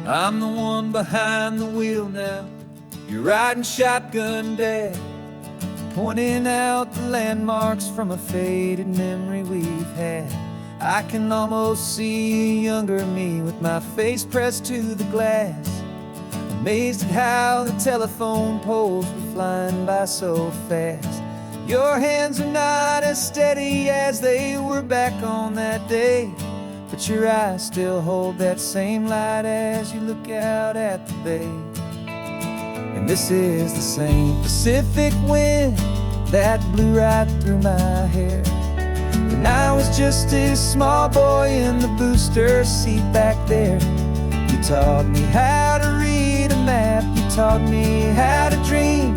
I'm the one behind the wheel now. You're riding shotgun, Dad, pointing out the landmarks from a faded memory we've had. I can almost see a younger me with my face pressed to the glass, amazed at how the telephone poles were flying by so fast. Your hands are not as steady as they were back on that day, but your eyes still hold that same light as you look out at the bay. And this is the same Pacific wind that blew right through my hair when I was just a small boy in the booster seat back there. You taught me how to read a map, you taught me how to dream,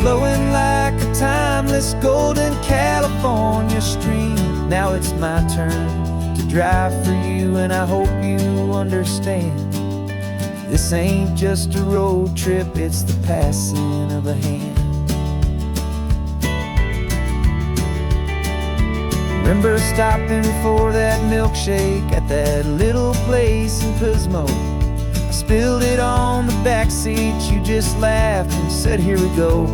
flowing like a timeless golden California stream. Now it's my turn to drive for you, and I hope you understand. This ain't just a road trip, it's the passing of a hand. Remember stopping for that milkshake at that little place in Pismo? I spilled it on the back seat, you just laughed and said, "Here we go."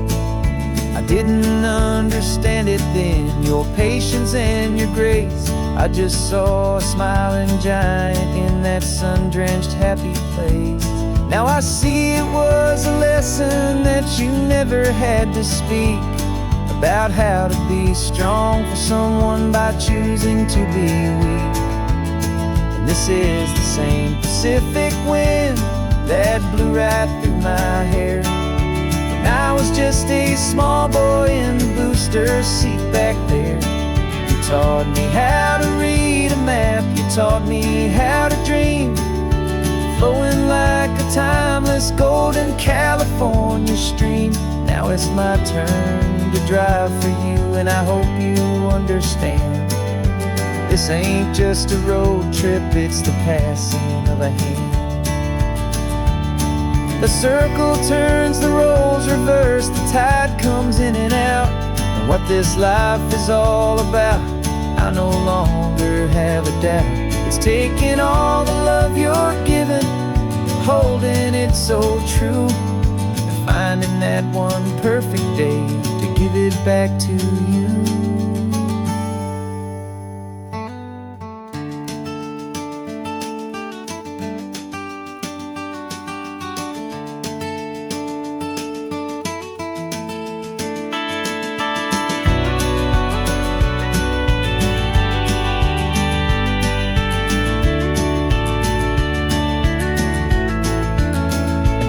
I didn't understand it then, your patience and your grace. I just saw a smiling giant in that sun-drenched happy place. Now I see it was a lesson that you never had to speak, about how to be strong for someone by choosing to be weak. And this is the same Pacific wind that blew right through my hair when I was just a small boy in the booster seat back there. You taught me how to read a map, you taught me how to dream, flowing like a timeless golden California stream. Now it's my turn to drive for you, and I hope you understand. This ain't just a road trip, it's the passing of a hand. The circle turns, the roles reverse, the tide comes in and out. And what this life is all about, I no longer have a doubt. It's taking all the love you're giving, holding it so true, and finding that one perfect day to give it back to you.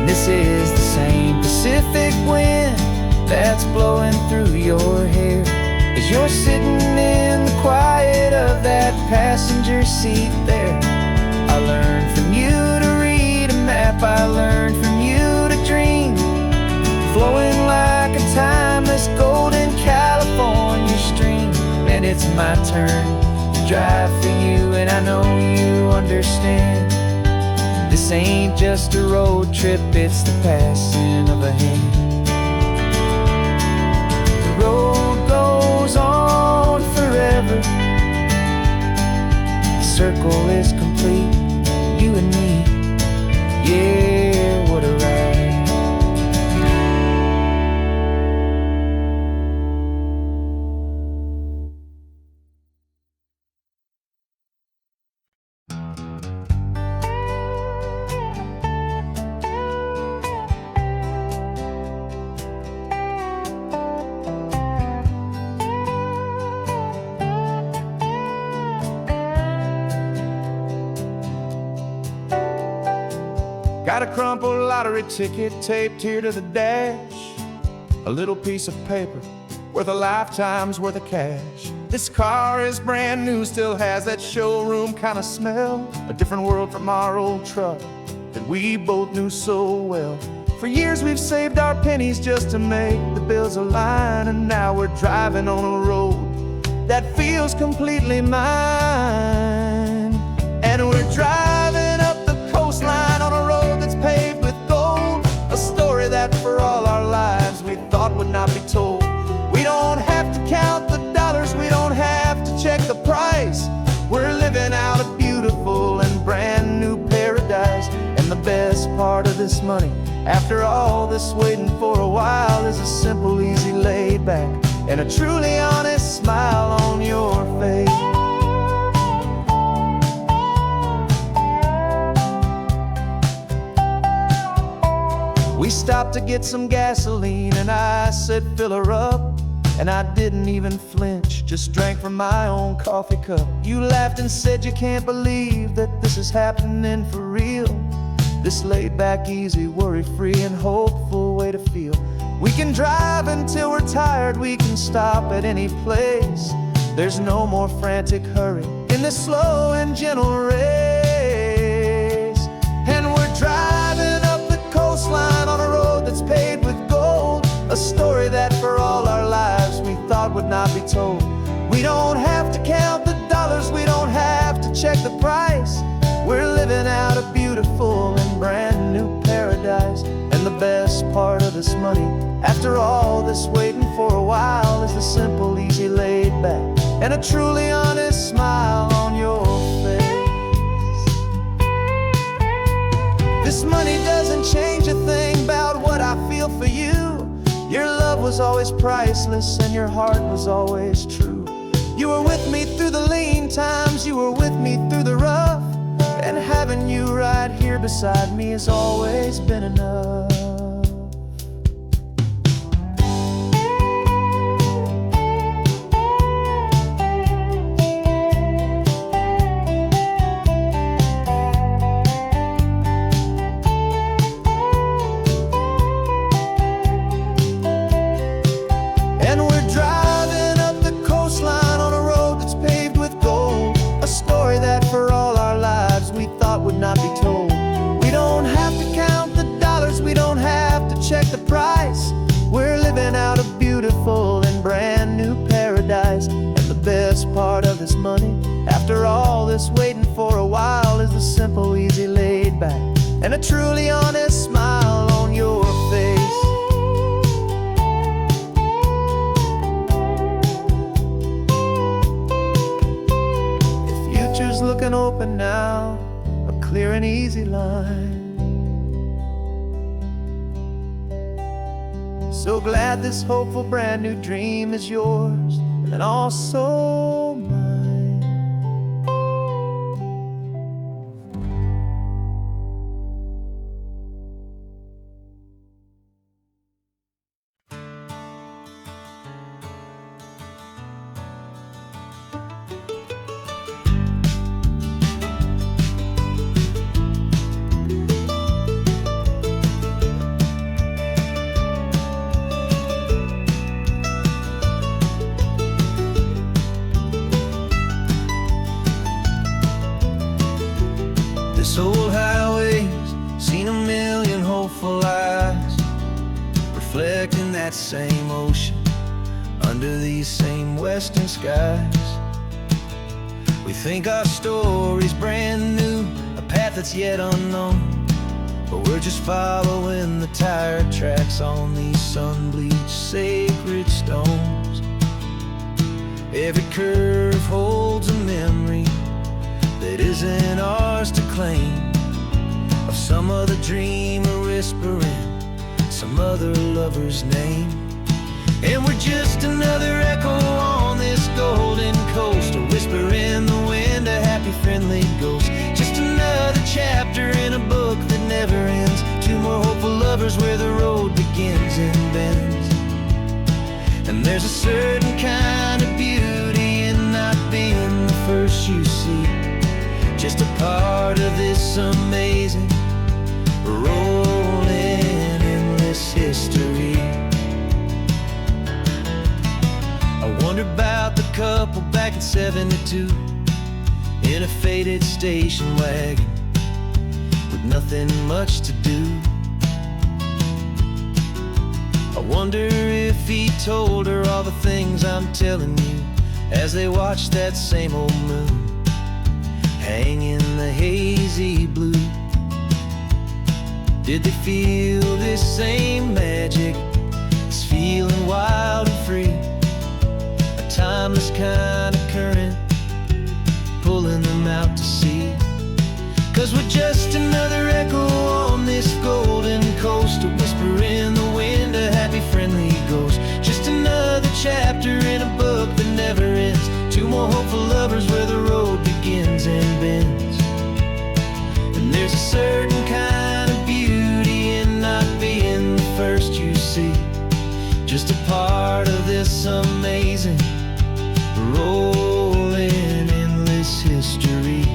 This is the same Pacific wind that's blowing through your hair as you're sitting in the quiet of that passenger seat there. I learned from you to read a map, I learned from you to dream, flowing like a timeless golden California stream. And it's my turn to drive for you, and I know you understand. This ain't just a road trip, it's the passing of a hand. The road goes on forever, the circle is complete, you and me, yeah, what a ride. Got a crumpled lottery ticket taped here to the dash, a little piece of paper worth a lifetime's worth of cash. This car is brand new, still has that showroom kind of smell, a different world from our old truck that we both knew so well. For years we've saved our pennies just to make the bills align, and now we're driving on a road that feels completely mine. And we're driving up the coastline on a road that's paved with gold, a story that for all our lives we thought would not be told. We don't have to count the dollars, we don't have to check the price. We're living out a beautiful and brand new paradise, and this money. After all this waiting for a while is a simple, easy, laid back, and a truly honest smile on your face. We stopped to get some gasoline and I said fill her up, and I didn't even flinch, just drank from my own coffee cup. You laughed and said you can't believe that this is happening for real. This laid back, easy, worry-free and hopeful way to feel. We can drive until we're tired, we can stop at any place. There's no more frantic hurry in this slow and gentle race. And we're driving up the coastline on a road that's paved with gold, a story that for all our lives we thought would not be told. We don't have to count the dollars, we don't have to check the price. We're living out a beautiful and brand new paradise. And the best part of this money, after all this waiting for a while, is the simple, easy, laid back, and a truly honest smile on your face. This money doesn't change a thing about what I feel for you. Your love was always priceless and your heart was always true. You were with me through the lean times, you were with me through the rough, and having you right here beside me has always been enough. And we're driving up the coastline on a road that's paved with gold, a story that for all our lives we thought would not be told. We don't have to count the dollars, we don't have to check the price. We're living out a beautiful and brand new paradise. And the best part of this money, after all this waiting for a while, is the simple, easy, laid back, and a truly honest smile on your face. Looking open now, a clear and easy line. So glad this hopeful brand new dream is yours and also mine. This old highway's seen a million hopeful eyes, reflecting that same ocean under these same western skies. We think our story's brand new, a path that's yet unknown, but we're just following the tired tracks on these sun-bleached sacred stones. Every curve holds a memory that isn't ours to claim, of some other dreamer whispering some other lover's name. And we're just another echo on this golden coast, a whisper in the wind, a happy friendly ghost. Just another chapter in a book that never ends, two more hopeful lovers where the road begins and bends. And there's a certain kind of beauty in not being the first you see, just a part of this amazing, rolling, endless history. I wonder about the couple back in '72 in a faded station wagon with nothing much to do. I wonder if he told her all the things I'm telling you as they watched that same old moon hang in the hazy blue. Did they feel this same magic, this feeling wild and free, a timeless kind of current pulling them out to sea? 'Cause we're just another echo on this golden coast, a whisper in the wind, a happy friendly ghost. Just another chapter in a book that never ends. Two more hopeful lovers where the road begins and bends. And there's a certain kind of beauty in not being the first you see. Just a part of this amazing rolling endless history.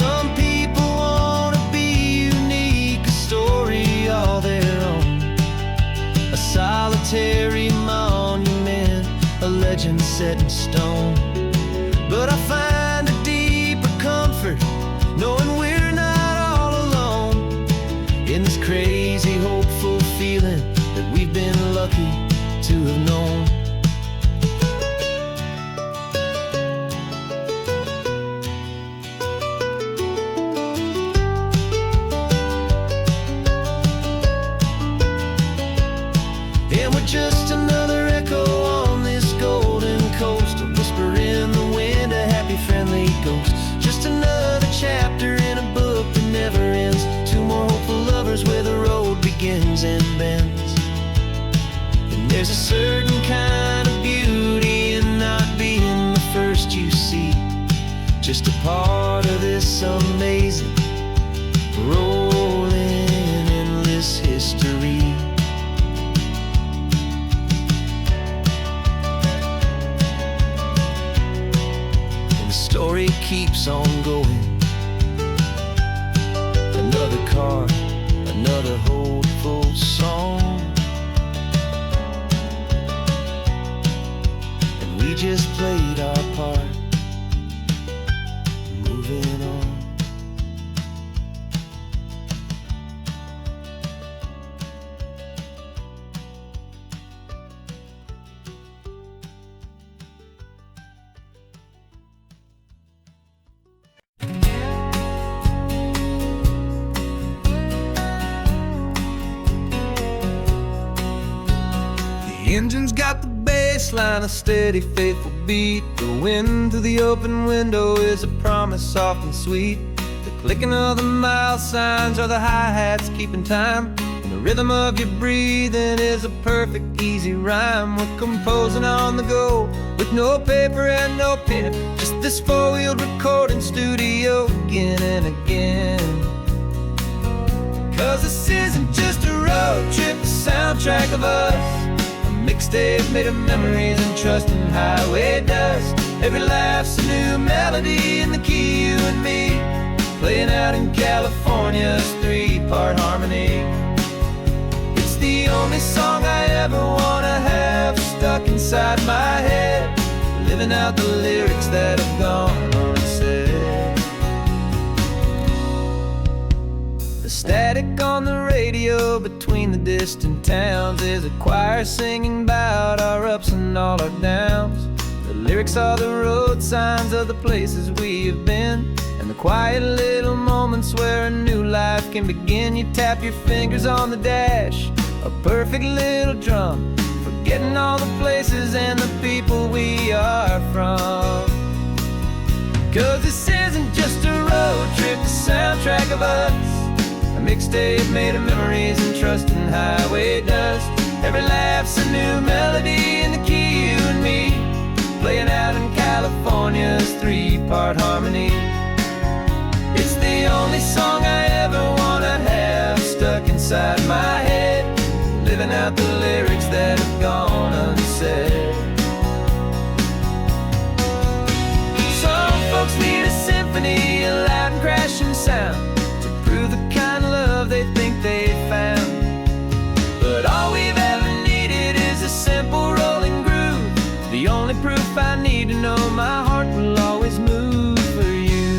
Some people wanna be unique, a story all their own, a solitary monument, a legend set in stone. But I find a deeper comfort knowing we're not all alone in this crazy hopeful feeling that we've been lucky to have known. And we're just another echo on this golden coast, a whisper in the wind, a happy friendly ghost. Just another chapter in a book that never ends. Two more hopeful lovers where the road begins and bends. And there's a certain kind of beauty in not being the first you see. Just a part of this amazing rolling endless history. Story keeps on going. Another card, another hopeful song, and we just played our part, moving on. The engine's got the bass line, a steady, faithful beat. The wind through the open window is a promise soft and sweet. The clicking of the mile signs are the hi-hats keeping time, and the rhythm of your breathing is a perfect, easy rhyme. We're composing on the go with no paper and no pen, just this four-wheeled recording studio again and again. 'Cause this isn't just a road trip, the soundtrack of us, mixtape made of memories and trust in highway dust. Every laugh's a new melody in the key, you and me, playing out in California's three-part harmony. It's the only song I ever wanna have stuck inside my head, living out the lyrics that have gone unsaid. The static on the radio between the distant towns is a choir singing about our ups and all our downs. The lyrics are the road signs of the places we have been, and the quiet little moments where a new life can begin. You tap your fingers on the dash, a perfect little drum, forgetting all the places and the people we are from. 'Cause this isn't just a road trip, the soundtrack of us, a mixtape made of memories and trust in highway dust. Every laugh's a new melody in the key, you and me, playing out in California's three-part harmony. It's the only song I ever wanna have stuck inside my head, living out the lyrics that have gone unsaid. Some folks need a symphony, a loud and crashing sound, to prove the kind of love they think they found. But all we've ever needed is a simple rolling groove, the only proof I need to know my heart will always move for you.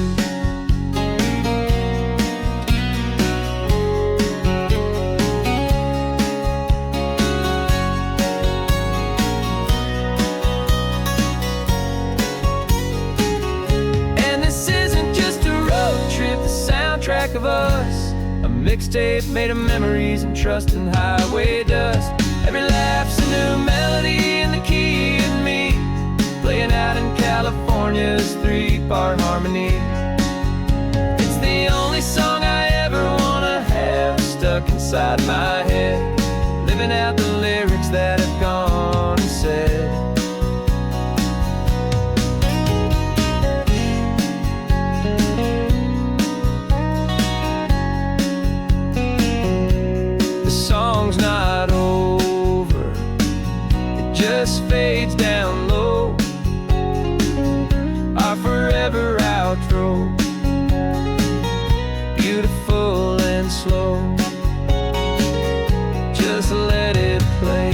And this isn't just a road trip, the soundtrack of us, a mixtape made of memories and trust in highway dust. Every laugh's a new melody in the key, and me, playing out in California's three-part harmony. It's the only song I ever wanna inside my head, living out the lyrics that have gone and said. The song's not over, it just fades down low. Our forever outro, beautiful and slow. Just let it play.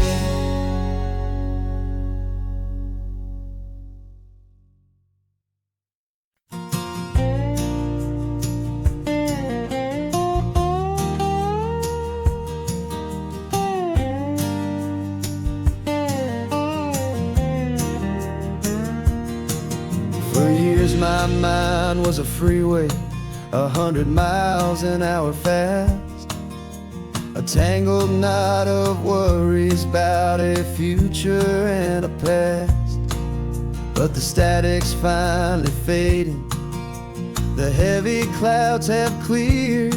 For years my mind was a freeway, 100 miles an hour fast, a tangled knot of worries about a future and a past. But the static's finally fading, the heavy clouds have cleared,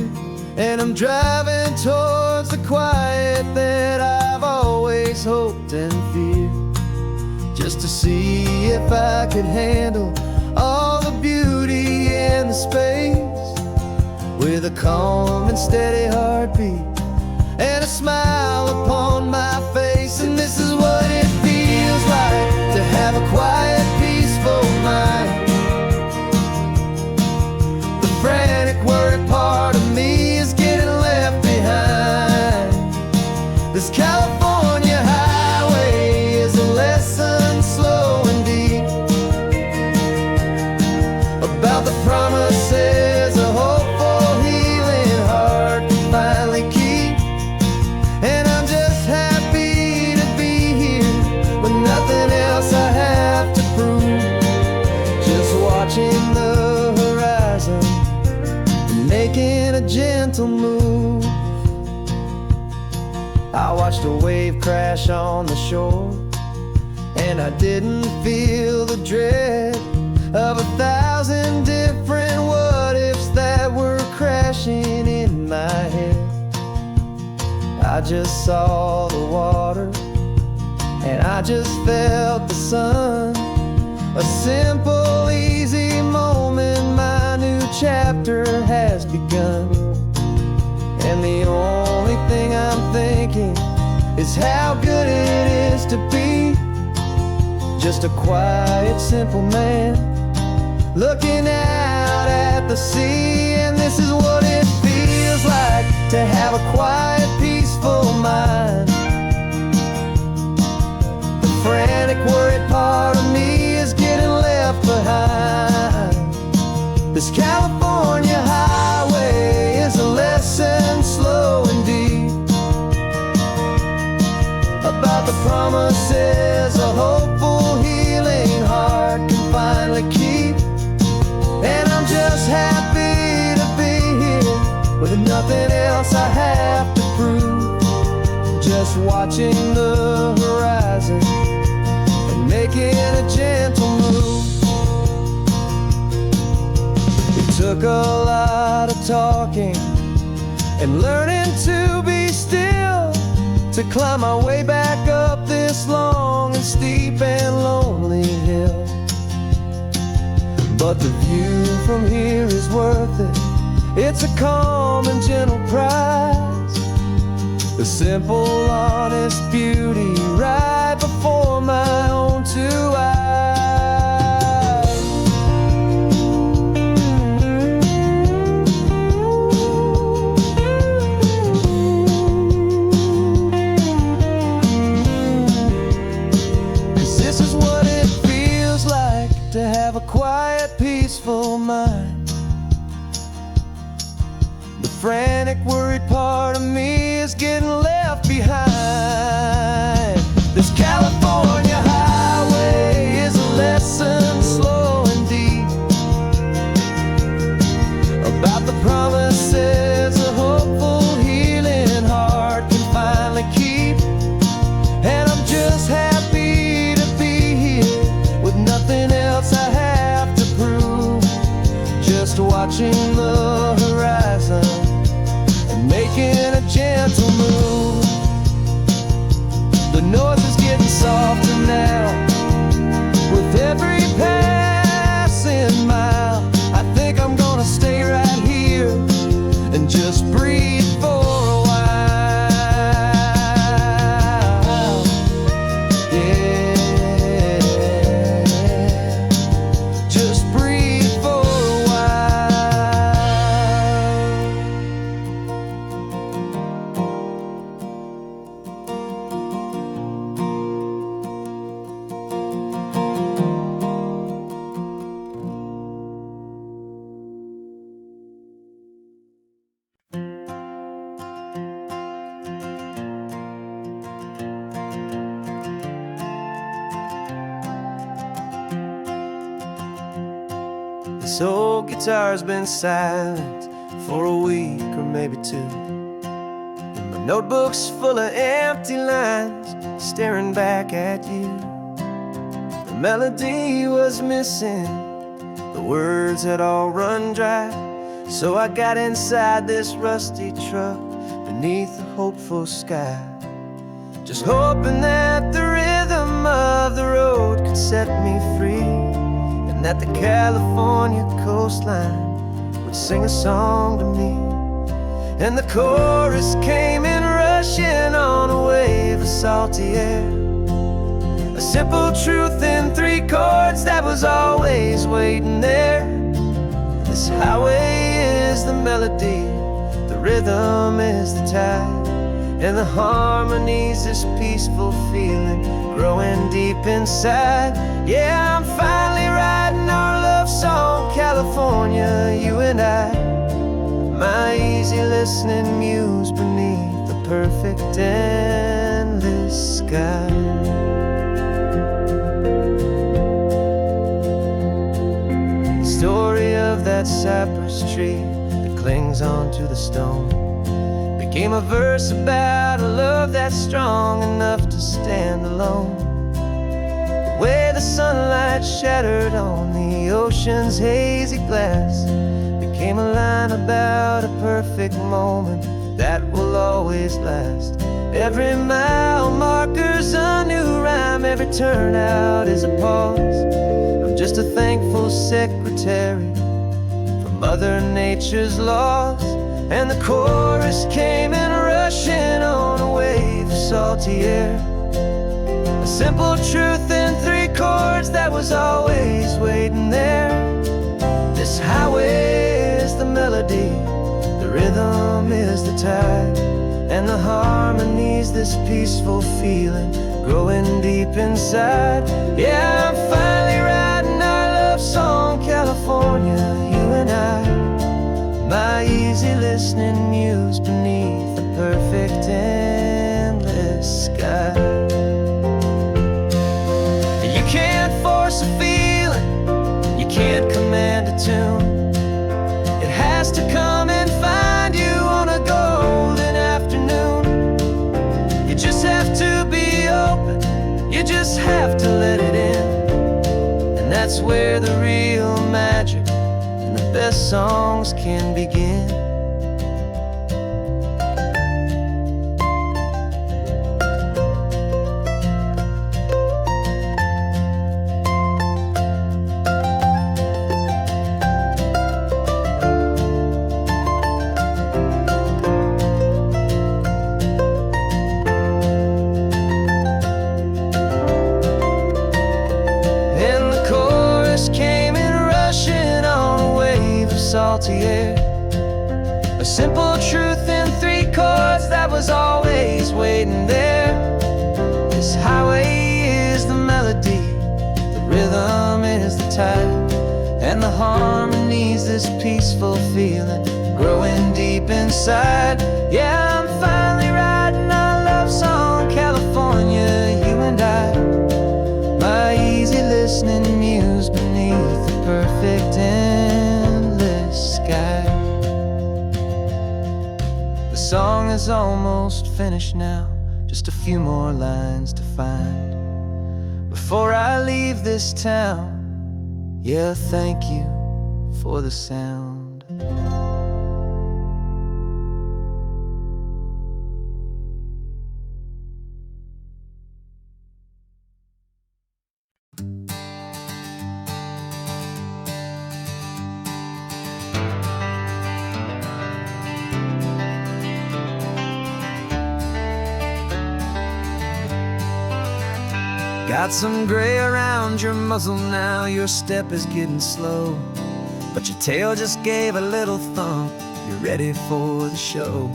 and I'm driving towards the quiet that I've always hoped and feared, just to see if I could handle all the beauty and the space, with a calm and steady heartbeat and a smile upon my face. And this is what it feels like to have a quiet, peaceful mind. The frantic, worried part of me is getting left behind. This California highway is a lesson slow and deep about the promises a hopeful, healing heart can finally keep. And I'm just happy to be here with nothing else I have to prove, just watching the horizon and making a gentle move. I watched a wave crash on the shore, and I didn't feel the dread of 1,000 different what-ifs that were crashing in my head. I just saw the water, and I just felt the sun. A simple, easy moment, my new chapter has begun. And the only thing I'm thinking is how good it is to be just a quiet, simple man looking out at the sea. And this is what it feels like to have a quiet, peaceful mind. The frantic, worried part of me is getting left behind. This California highway is a lesson slow and deep about the promises a hopeful, healing heart can finally keep. And I'm just happy to be here with nothing else I have to prove, just watching the horizon and making a gentle move. It took a lot of talking and learning to be still to climb my way back up this long and steep and lonely hill. But the view from here is worth it. It's a calm and gentle prize, the simple, honest beauty right before my own two eyes. To have a quiet, peaceful mind. The frantic, worried part of me is getting left behind. This California highway is a lesson slow and deep about the promises a hopeful, healing heart can finally keep. And I'm just happy to be here with nothing else I have to prove, just watching the horizon and making a gentle softer now with every passing mile. I think I'm gonna stay right here and just breathe for a while. Yeah, just breathe for a while. This old guitar's been silent for a week or maybe two, and my notebook's full of empty lines staring back at you. The melody was missing, the words had all run dry, so I got inside this rusty truck beneath a hopeful sky, just hoping that the rhythm of the road could set me free, that the California coastline would sing a song to me. And the chorus came in rushing on a wave of salty air, a simple truth in 3 chords that was always waiting there. This highway is the melody, the rhythm is the tide, and the harmony's this peaceful feeling growing deep inside. Yeah, I'm finally writing our love song, California, you and I, my easy listening muse beneath the perfect endless sky. The story of that cypress tree that clings onto the stone became a verse about a love that's strong enough to stand alone. The way the sunlight shattered on the ocean's hazy glass became a line about a perfect moment that will always last. Every mile marker's a new rhyme, every turnout is a pause. I'm just a thankful secretary for Mother Nature's laws. And the chorus came in rushing on a wave of salty air, a simple truth in 3 chords that was always waiting there. This highway is the melody, the rhythm is the tide, and the harmony's this peaceful feeling growing deep inside. Yeah, I'm finally writing our love song, California, you and I, my easy listening muse beneath the perfect endless sky. You can't force a feeling, you can't command a tune. It has to come and find you on a golden afternoon. You just have to be open, you just have to let it in, and that's where the real magic, the best songs can begin. And the chorus came in rushing on a wave of salty air, a simple truth in 3 chords that was always waiting there. This highway is the melody, the rhythm is the tide, and the harmony's this peaceful feeling growing deep inside. Yeah, I'm finally writing our love song, California, you and I, my easy listening muse beneath the perfect endless sky. The song is almost finished now, just a few more lines to find before I leave this town. Yeah, thank you for the sound. Got some gray around your muzzle now, your step is getting slow, but your tail just gave a little thump, you're ready for the show.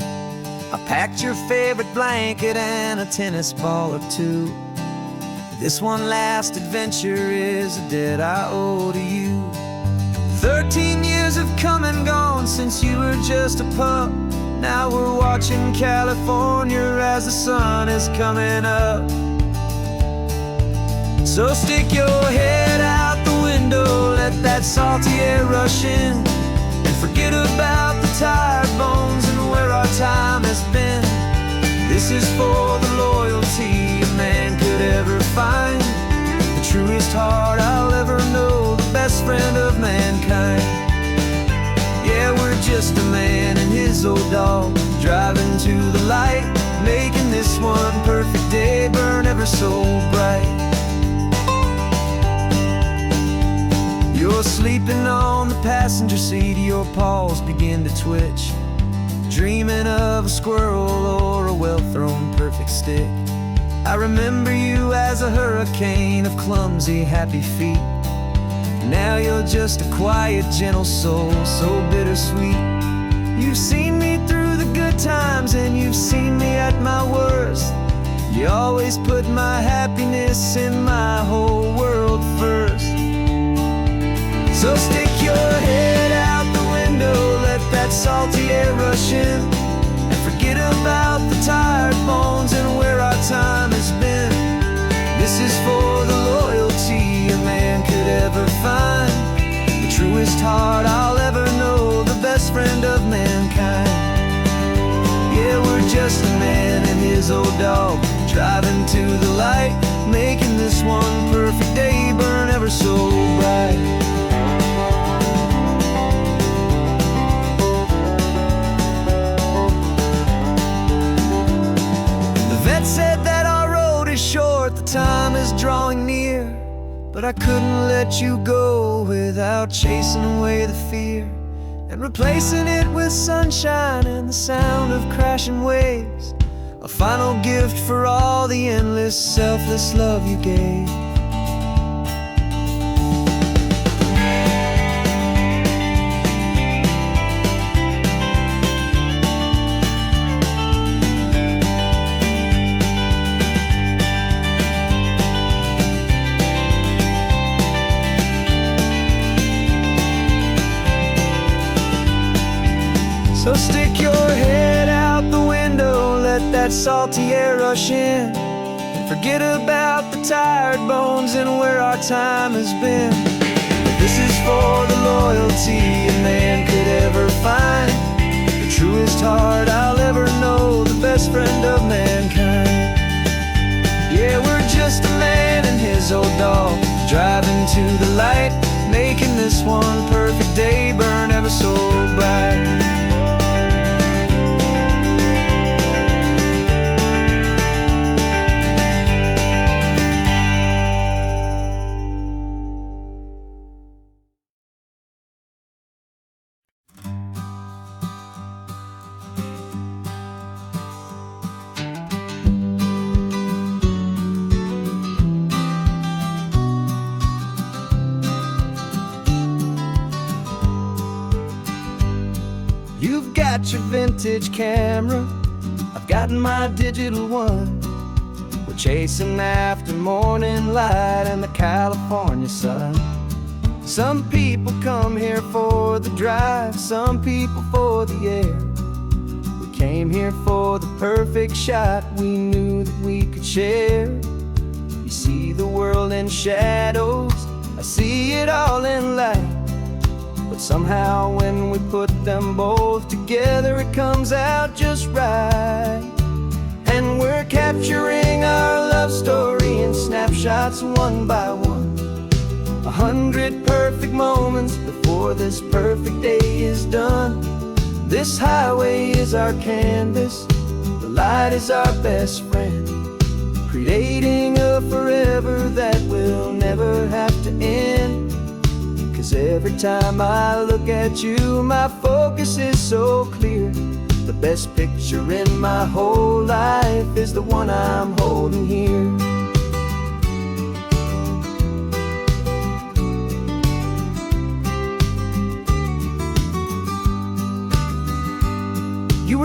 I packed your favorite blanket and a tennis ball or two. This one last adventure is a debt I owe to you. 13 years have come and gone since you were just a pup. Now we're watching California as the sun is coming up. So stick your head out the window, let that salty air rush in, and forget about the tired bones and where our time has been. This is for the loyalty a man could ever find, the truest heart I'll ever know, the best friend of mankind. Yeah, we're just a man and his old dog, driving to the light, making this one perfect day burn ever so bright. You're sleeping on the passenger seat, your paws begin to twitch, dreaming of a squirrel or a well-thrown perfect stick. I remember you as a hurricane of clumsy, happy feet. Now you're just a quiet, gentle soul, so bittersweet. You've seen me through the good times and you've seen me at my worst. You always put my happiness in my whole world first. So stick your head out the window, let that salty air rush in, and forget about the tired bones and where our time has been. This is for the loyalty a man could ever find, the truest heart I'll ever know, the best friend of mankind. Yeah, we're just a man and his old dog, driving to the light, making this one perfect day burn ever so bright. Said that our road is short, the time is drawing near, but I couldn't let you go without chasing away the fear and replacing it with sunshine and the sound of crashing waves, a final gift for all the endless, selfless love you gave. So stick your head out the window, let that salty air rush in, and forget about the tired bones and where our time has been. This is for the loyalty a man could ever find, the truest heart I'll ever know, the best friend of mankind. Yeah, we're just a man and his old dog, driving to the light, making this one perfect day burn ever so bright. You've got your vintage camera, I've got my digital one. We're chasing after morning light and the California sun. Some people come here for the drive, some people for the air. We came here for the perfect shot we knew that we could share. You see the world in shadows, I see it all in light. But somehow when we put them both together, it comes out just right. And we're capturing our love story in snapshots one by one. 100 perfect moments before this perfect day is done. This highway is our canvas, the light is our best friend, creating a forever that will never have to end. 'Cause every time I look at you, my focus is so clear. The best picture in my whole life is the one I'm holding here.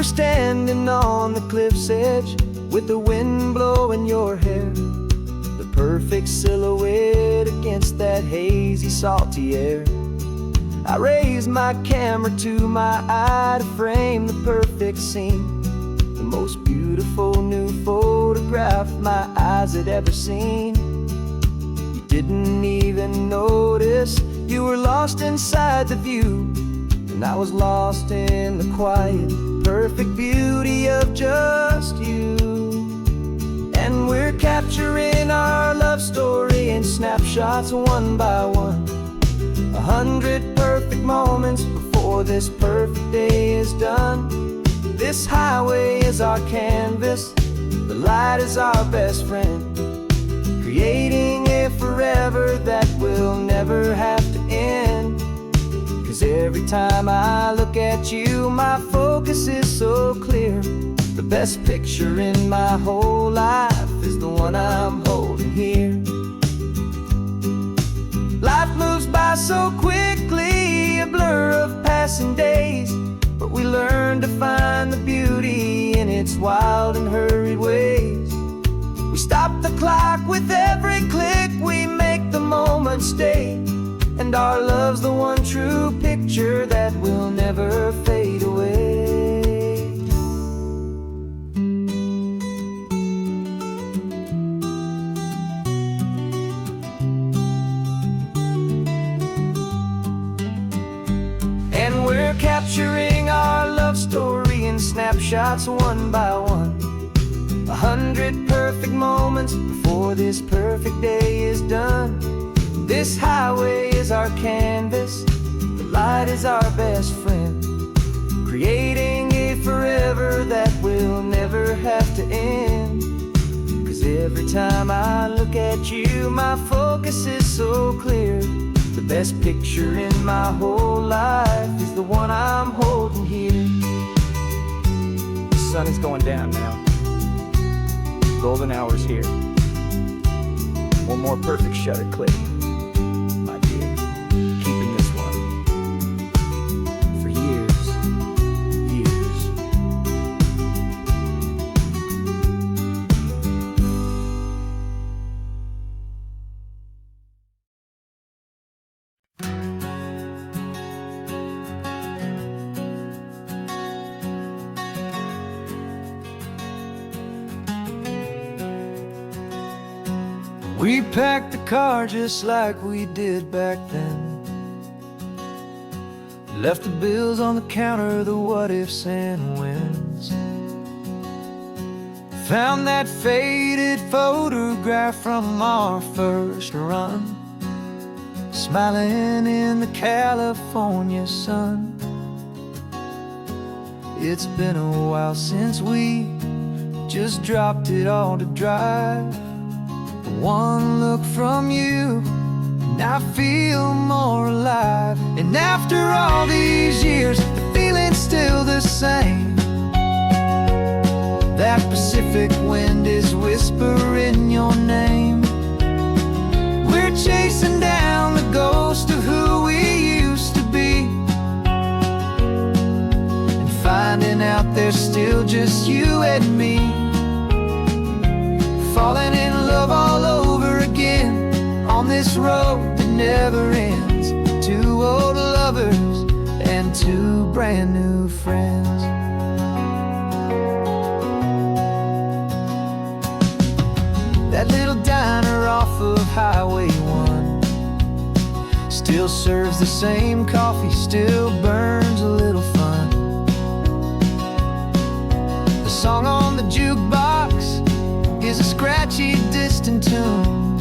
standing on the cliff's edge with the wind blowing your hair, the perfect silhouette against that hazy, salty air. I raised my camera to my eye to frame the perfect scene, the most beautiful new photograph my eyes had ever seen. You didn't even notice you were lost inside the view, and I was lost in the quiet, perfect beauty of just you. And we're capturing our love story in snapshots one by one, 100 perfect moments before this perfect day is done. This highway is our canvas, the light is our best friend, creating a forever that will never have to end. 'Cause every time I look at you, my focus is so clear. The best picture in my whole life is the one I'm holding here. Life moves by so quickly, a blur of passing days, but we learn to find the beauty in its wild and hurried ways. We stop the clock with every click, we make the moment stay, and our love's the one true picture that will never fade away. And we're capturing our love story in snapshots one by one, 100 perfect moments before this perfect day is done. This highway is our canvas, the light is our best friend, creating a forever that will never have to end. 'Cause every time I look at you, my focus is so clear. The best picture in my whole life is the one I'm holding here. The sun is going down now, golden hour's here. One more perfect shutter click, my dear, keeping this one for years, years. We packed the car just like we did back then, left the bills on the counter, the what ifs and whens. Found that faded photograph from our first run, smiling in the California sun. It's been a while since we just dropped it all to drive. One look from you, and I feel more alive. And after all these years, the feeling's still the same. That Pacific wind is whispering your name. We're chasing down the ghost of who we used to be, and finding out there's still just you and me, falling in love all over again on this road that never ends. Two old lovers and two brand new friends. That little diner off of Highway 1 still serves the same coffee, still burns a little fun. The song on the jukebox is a scratchy, distant tune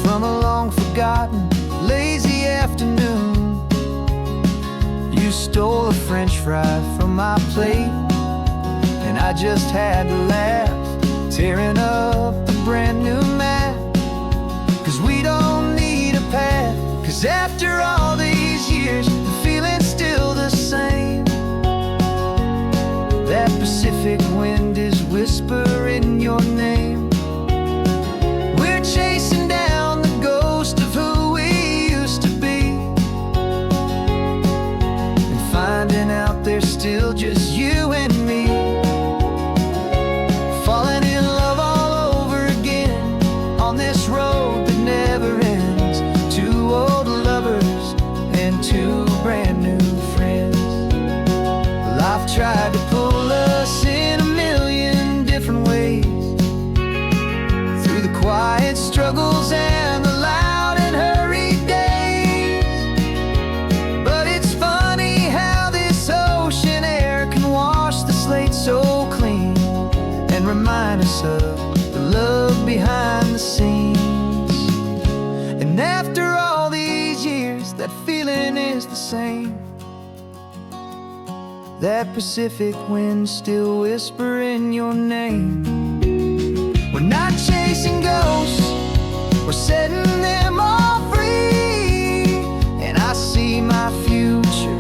from a long-forgotten, lazy afternoon. You stole a French fry from my plate, and I just had to laugh, tearing up the brand new map. 'Cause we don't need a path, 'cause after all these years, the feeling's still the same. That Pacific wind is whispering your name. We're chasing down the ghost of who we used to be, and finding out there's still just you and me. glimpse of the love behind the scenes. And after all these years, that feeling is the same. That Pacific wind still whispering your name. We're not chasing ghosts, we're setting them all free. And I see my future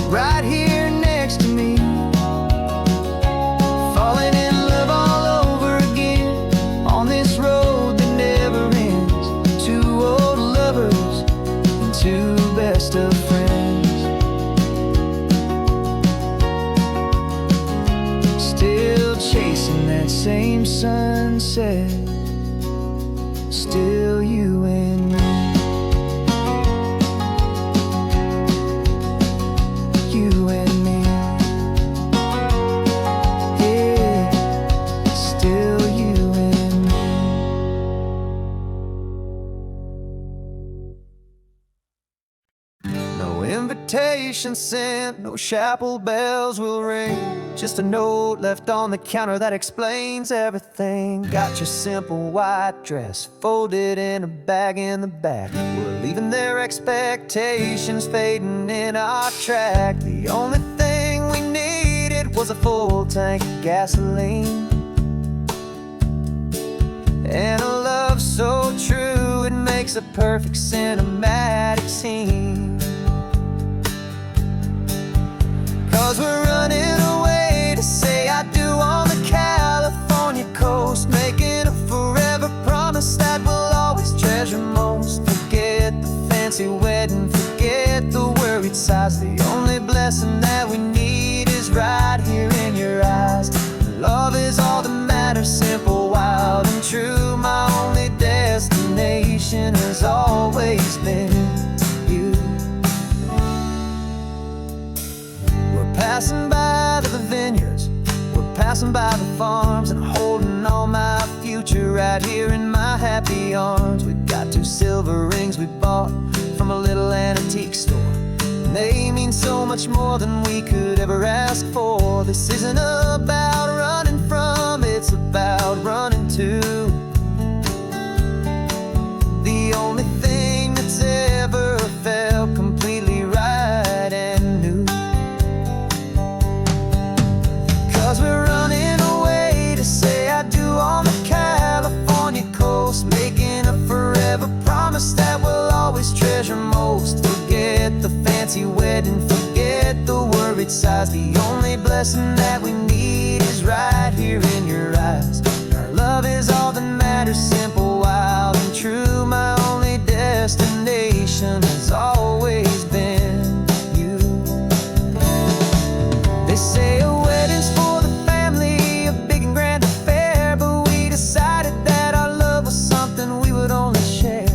right here next to me, falling in love all over again on this road that never ends. Two old lovers and two best of friends, still chasing that same sunset. Still you and me. You and me. Yeah, still you and me. No invitation sent, no chapel bells will ring. Just a note left on the counter that explains everything. Got your simple white dress folded in a bag in the back. We're leaving their expectations fading in our track. The only thing we needed was a full tank of gasoline, and a love so true it makes a perfect cinematic scene. 'Cause we're running away to say I do on the California coast, making a forever promise that we'll always treasure most. Forget the fancy wedding, forget the worried sighs. The only blessing that we need is right here in your eyes. Love is all that matters, simple, wild, and true. My only destination has always been you. Passing by the vineyards, we're passing by the farms, and holding all my future right here in my happy arms. We've got two silver rings we bought from a little antique store, and they mean so much more than we could ever ask for. This isn't about running from, it's about running to. The only thing that's ever felt completely right and new. 'Cause we're running away to say I do on the California coast, making a forever promise that we'll always treasure most. Forget the fancy wedding, forget the worried sighs. The only blessing that we need is right here in your eyes. Our love is all that matters, simple, wild, and true. My only destination has always been you. They say a wedding's for the family, a big and grand affair, but we decided that our love was something we would only share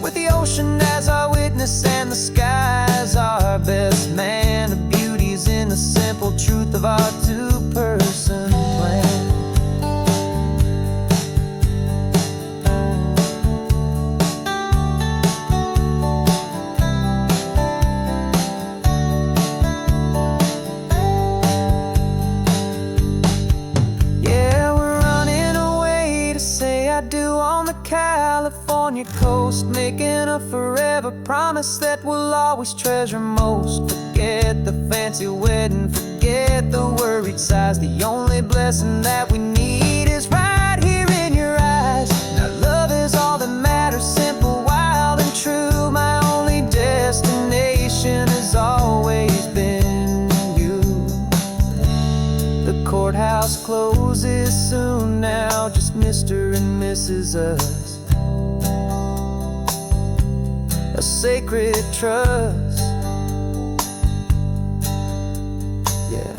with the ocean as our witness and the sky as our best man. The beauty's in the simple truth of our two-person plan. California coast, making a forever promise that we'll always treasure most. Forget the fancy wedding, forget the worried sighs. The only blessing that we need is right here in your eyes. Now love is all that matters, simple, wild, and true. My only destination has always been you. The courthouse closes soon now, just Mr. and Mrs. Us. A sacred trust, yeah,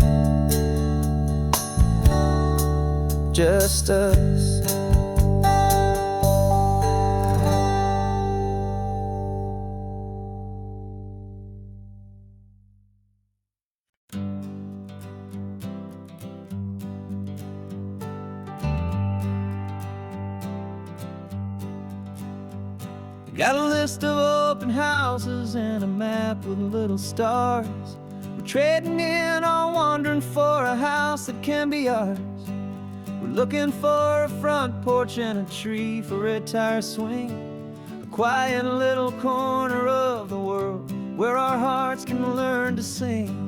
just us. Got a list of open houses and a map with little stars. We're trading in our wandering for a house that can be ours. We're looking for a front porch and a tree for a tire swing, a quiet little corner of the world where our hearts can learn to sing.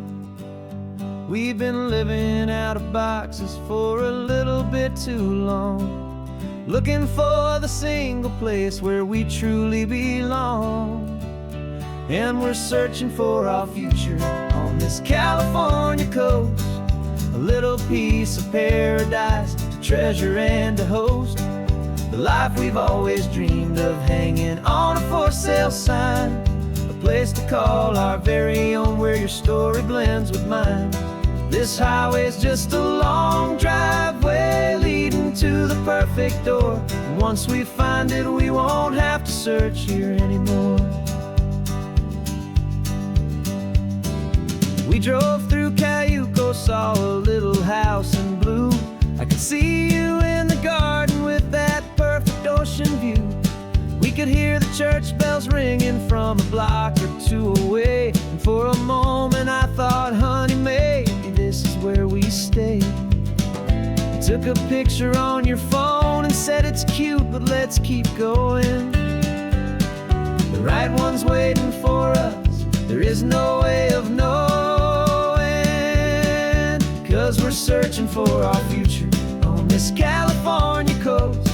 We've been living out of boxes for a little bit too long, looking for the single place where we truly belong. And we're searching for our future on this California coast, a little piece of paradise to treasure and to host, the life we've always dreamed of hanging on a for sale sign, a place to call our very own where your story blends with mine. This highway's just a long driveway leading to the perfect door, and once we find it we won't have to search here anymore. We drove through Cayuco, saw a little house in blue. I could see you in the garden with that perfect ocean view. We could hear the church bells ringing from a block or two away, and for a moment I thought, honey, maybe this is where we stay. You took a picture on your phone and said it's cute, but let's keep going. The right one's waiting for us, there is no way of knowing, 'cause we're searching for our future on this California coast,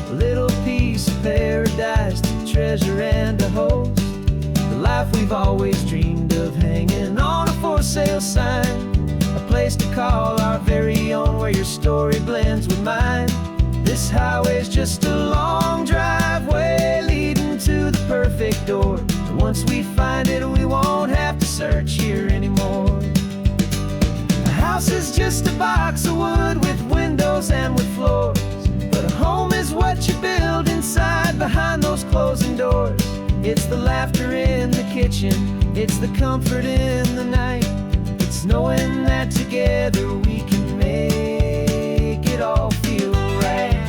a little piece of paradise to treasure and to host, the life we've always dreamed of hanging on a for sale sign, a place to call our very own where your story blends with mine. This highway's just a long driveway leading to the perfect door, and once we find it we won't have to search here anymore. A house is just a box of wood with windows and with floors, but a home is what you build inside behind those closing doors. It's the laughter in the kitchen, it's the comfort in the night, it's knowing that together we can make it all feel right.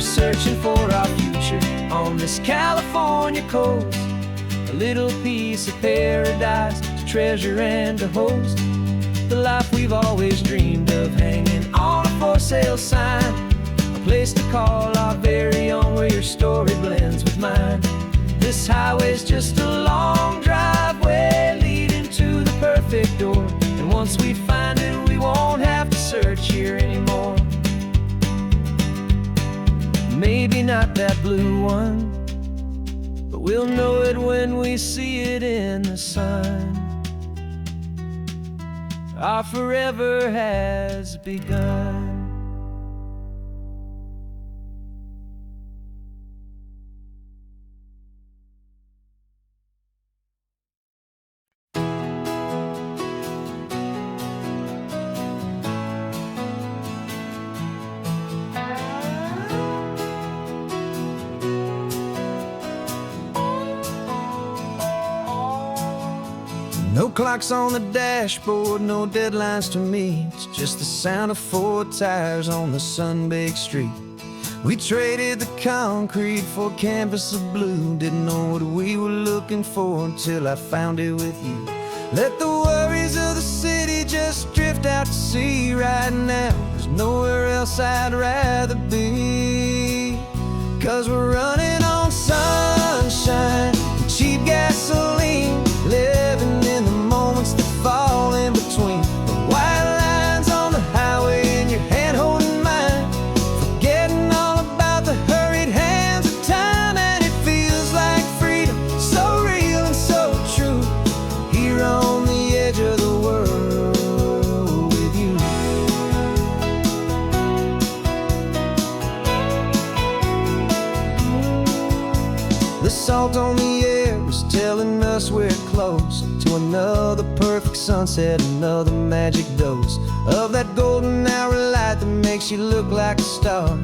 Searching for our future on this California coast, a little piece of paradise to treasure and to host, the life we've always dreamed of hanging on a for sale sign, a place to call our very own where your story blends with mine. This highway's just a long driveway leading to the perfect door, and once we find it we won't have to search here anymore. Maybe not that blue one, but we'll know it when we see it in the sun. Our forever has begun. No clocks on the dashboard, no deadlines to meet, it's just the sound of 4 tires on the sun-baked street. We traded the concrete for a canvas of blue, didn't know what we were looking for until I found it with you. Let the worries of the city just drift out to sea right now, there's nowhere else I'd rather be, 'cause we're running on sunshine and cheap gasoline, living in the moments that fall in between the white lines on the highway and your hand holding mine, forgetting all about the hurried hands of time, and it feels like freedom, so real and so true, here on the edge of the world with you. The salt on the air is telling us we're close to another perfect sunset, another magic dose of that golden hour light that makes you look like a star.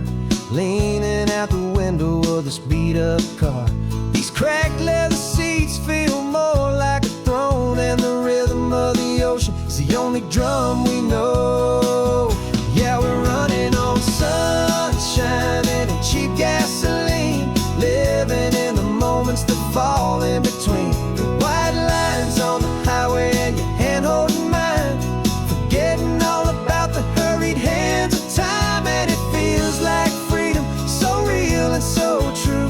leaning out the window of this beat-up car. These cracked leather seats feel more like a throne, and the rhythm of the ocean is the only drum we know. Yeah, we're running on sunshine and cheap gasoline, living in the moments that fall in between the white lines on the highway and your hand holding mine, forgetting all about the hurried hands of time. And it feels like freedom, so real and so true,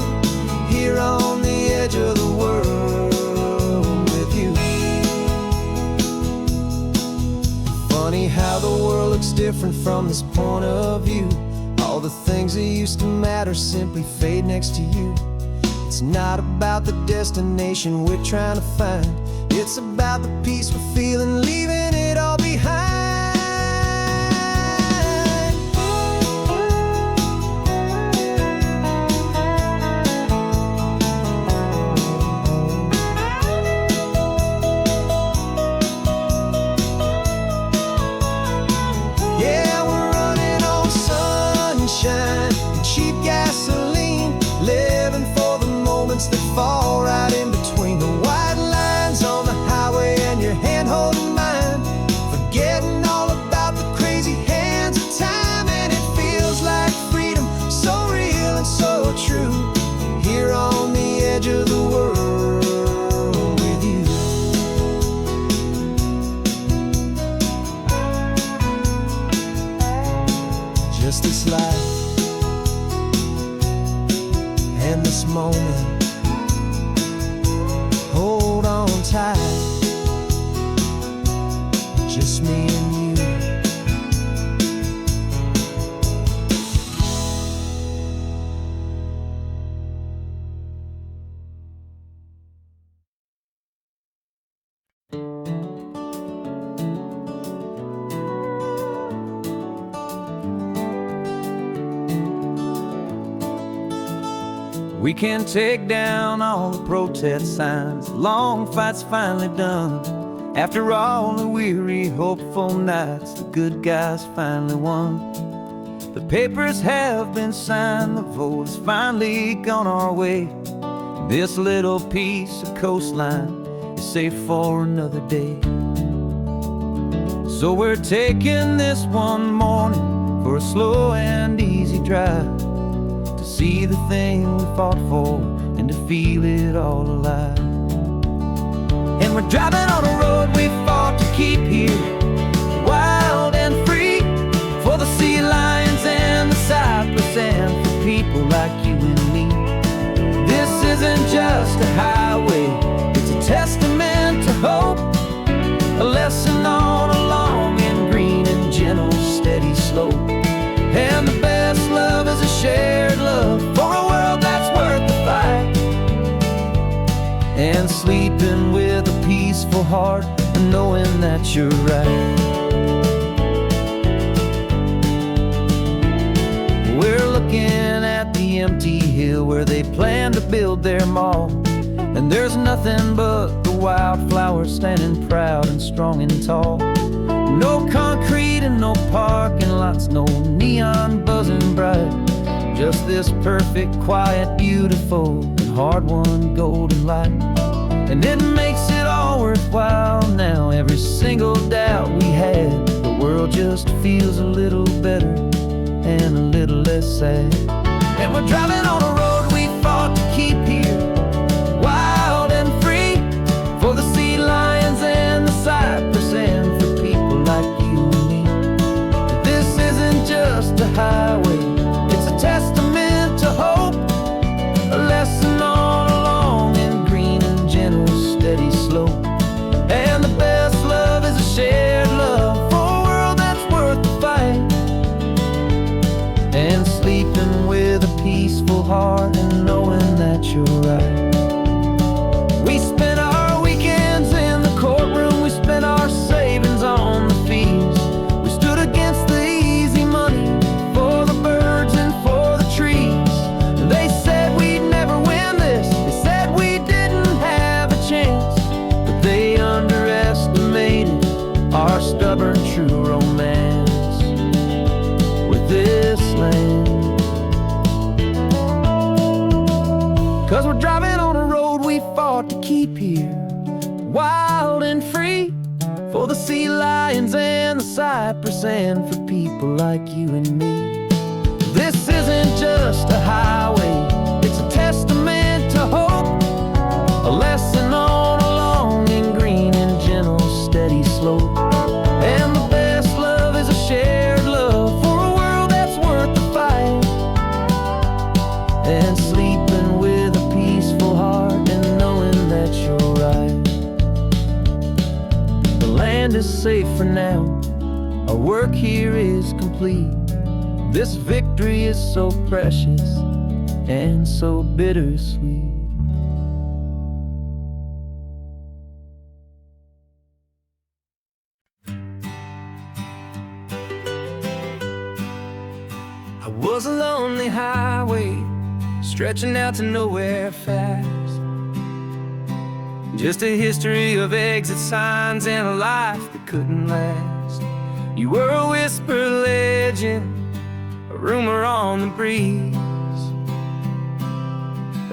here on the edge of the world with you. Funny how the world looks different from this point of view. All the things that used to matter simply fade next to you. It's not about the destination we're trying to find, it's about the peace we're feeling, leaving it all behind. Yeah, we're running on sunshine and cheap gasoline, living for the moments that fall right in between the white lines on the highway and your hand holding mine, forgetting all about the crazy hands of time. And it feels like freedom, so real and so true, here on the edge of the world with you. Just this life and this moment, hold on tight, just me and you. We can take down all the protest signs, long fight's finally done. After all the weary, hopeful nights, the good guys finally won. The papers have been signed, the vote has finally gone our way. This little piece of coastline is safe for another day. So we're taking this one morning for a slow and easy drive, to see the thing we fought for and to feel it all alive. And we're driving on a road we fought to keep here, wild and free, for the sea lions and the cypress and for people like you and me. This isn't just a highway, it's a testament to hope, a lesson on a long and green and gentle steady slope. And the best love is a shared love for a world that's worth the fight, and sleeping with a peaceful heart and knowing that you're right. We're looking at the empty hill where they plan to build their mall, and there's nothing but the wildflowers standing proud and strong and tall. No concrete and no parking lots, no neon buzzing bright, just this perfect, quiet, beautiful, and hard-won golden light. And it makes it all worthwhile now, every single doubt we had. The world just feels a little better and a little less sad. And we're driving on a road we fought to keep here, wild and free, for the sea lions and the cypress and for people like you and me. This isn't just a highway, it's a testament to hope, a lesson on a long and green and gentle steady slope. And the best love is a shared love for a world that's worth the fight, and sleeping with a peaceful heart and knowing that you're right. We spent our weekends in the courtroom, we spent our savings on the fees. We stood against the easy money for the birds and for the trees. They said we'd never win this, they said we didn't have a chance, but they underestimated our stubborn true romance with this land. we're driving on a road we fought to keep here, wild and free, for the sea lions and the cypress and for people like you and me. This isn't just a highway, it's a testament to hope, a lesson on a long and green and gentle steady slope. And the best love is a shared love for a world that's worth the fight, and sleeping with a peaceful heart and knowing that you're right. The land is safe for now, our work here is complete. This victory is so precious and so bittersweet. I was a lonely highway stretching out to nowhere fast, just a history of exit signs and a life that couldn't last. You were a whisper legend, a rumor on the breeze,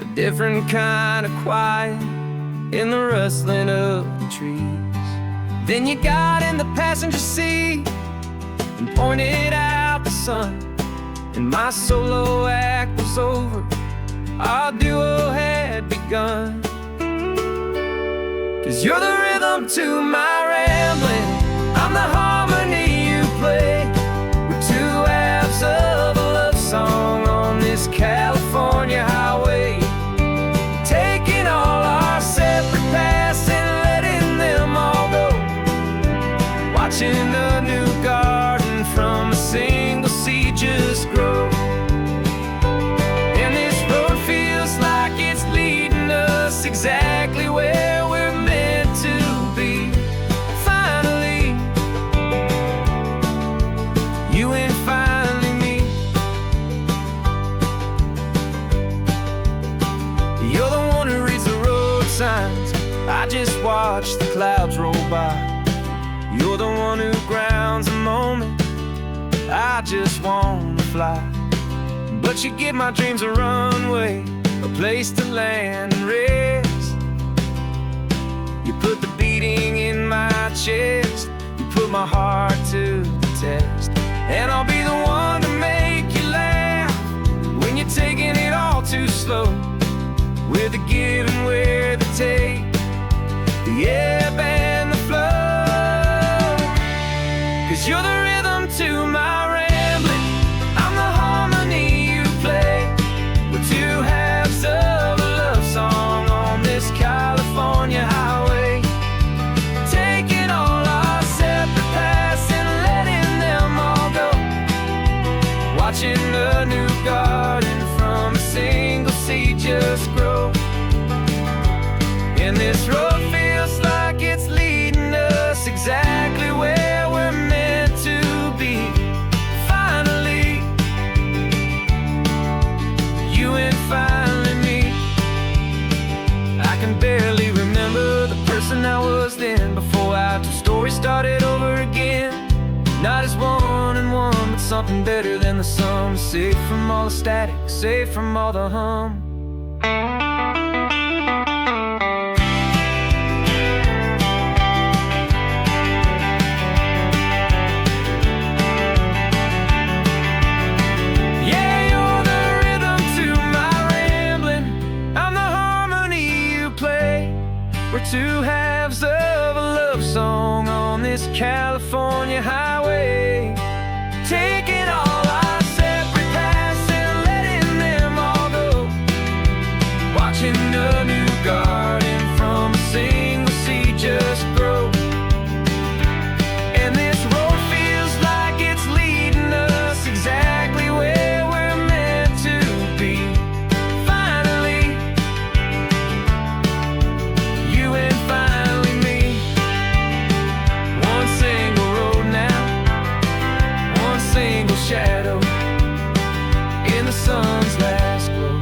a different kind of quiet in the rustling of the trees. Then you got in the passenger seat and pointed out the sun, and my solo act was over, our duo had begun. 'Cause you're the rhythm to my rambling, I'm the harmony you play. We're two halves of a love song on this California highway, taking all our separate paths and letting them all go, watching a new garden from a single seed just grow. And this road feels like it's leading us exactly where we're meant to be. Finally, you and finally me. You're the one who reads the road signs, I just watch the clouds roll by. You're the one who grounds a moment, I just wanna fly. But you give my dreams a runway, a place to land and rest. You put the beating in my chest, you put my heart to the test. And I'll be the one to make you laugh when you're taking it all too slow, with the give and with the take, the ebb and the flow. 'Cause you're the rhythm to my rambling, I'm the harmony you play. We're two halves of a love song on this California highway, taking all our separate paths and letting them all go, watching a new garden from a single seed just grow. And this road feels like it's leading us exactly where we're meant to be. Finally, you and finally me. I can barely remember the person I was then, before our two stories started over again. Not as one and one, but something better than the sum. Safe from all the static, safe from all the hum. We're two halves of a love song on this California highway, taking all our separate paths and letting them all go, watching a new garden from a single seed just grow. And this road feels like it's leading us exactly where we're meant to be. Finally, you and finally me. One single road now, one single shadow in the sun's last glow.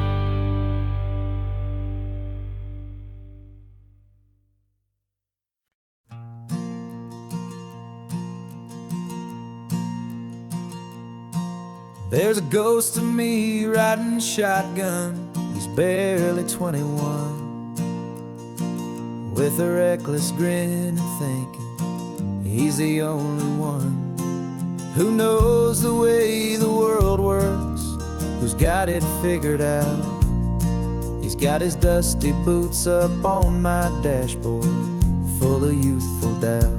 There's a ghost of me riding shotgun, he's barely 21, with a reckless grin and thinking he's the only one who knows the way the world works, who's got it figured out. He's got his dusty boots up on my dashboard, full of youthful doubt.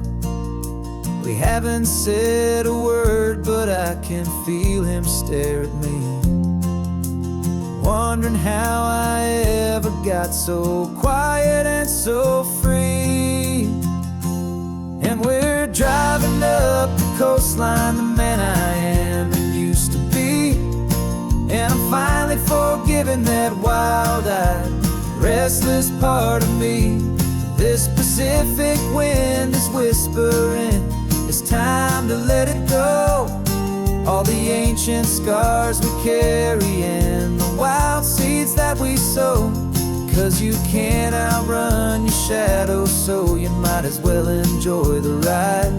We haven't said a word, but I can feel him stare at me, wondering how I ever got so quiet and so free. And we're driving up the coastline, the man I am and used to be. And I'm finally forgiving that wild-eyed, restless part of me. This Pacific wind is whispering, it's time to let it go. All the ancient scars we carry and the wild seeds that we sow. 'Cause you can't outrun your shadow, so you might as well enjoy the ride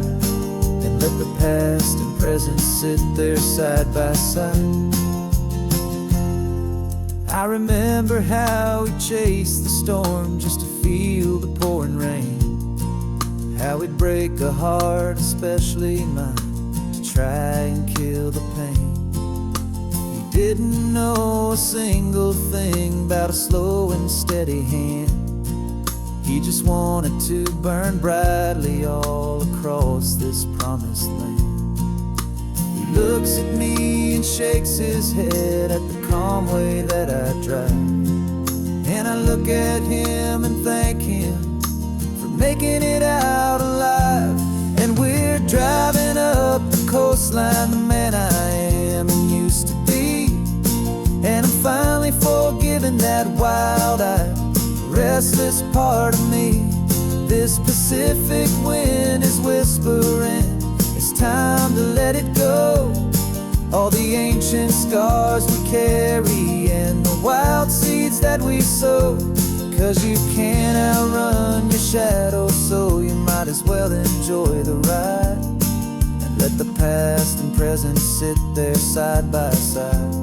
and let the past and present sit there side by side. I remember how we chased the storm just to feel the pouring rain, how we'd break a heart, especially mine, to try and kill the pain. He didn't know a single thing about a slow and steady hand. He just wanted to burn brightly all across this promised land. He looks at me and shakes his head at the calm way that I drive, and I look at him and thank him for making it out alive. And we're driving up the coastline, the man I am and used to be. And I'm finally forgiving that wild-eyed, restless part of me. This Pacific wind is whispering, it's time to let it go. All the ancient scars we carry and the wild seeds that we sow. 'Cause you can't outrun your shadow, so you might as well enjoy the ride and let the past and present sit there side by side.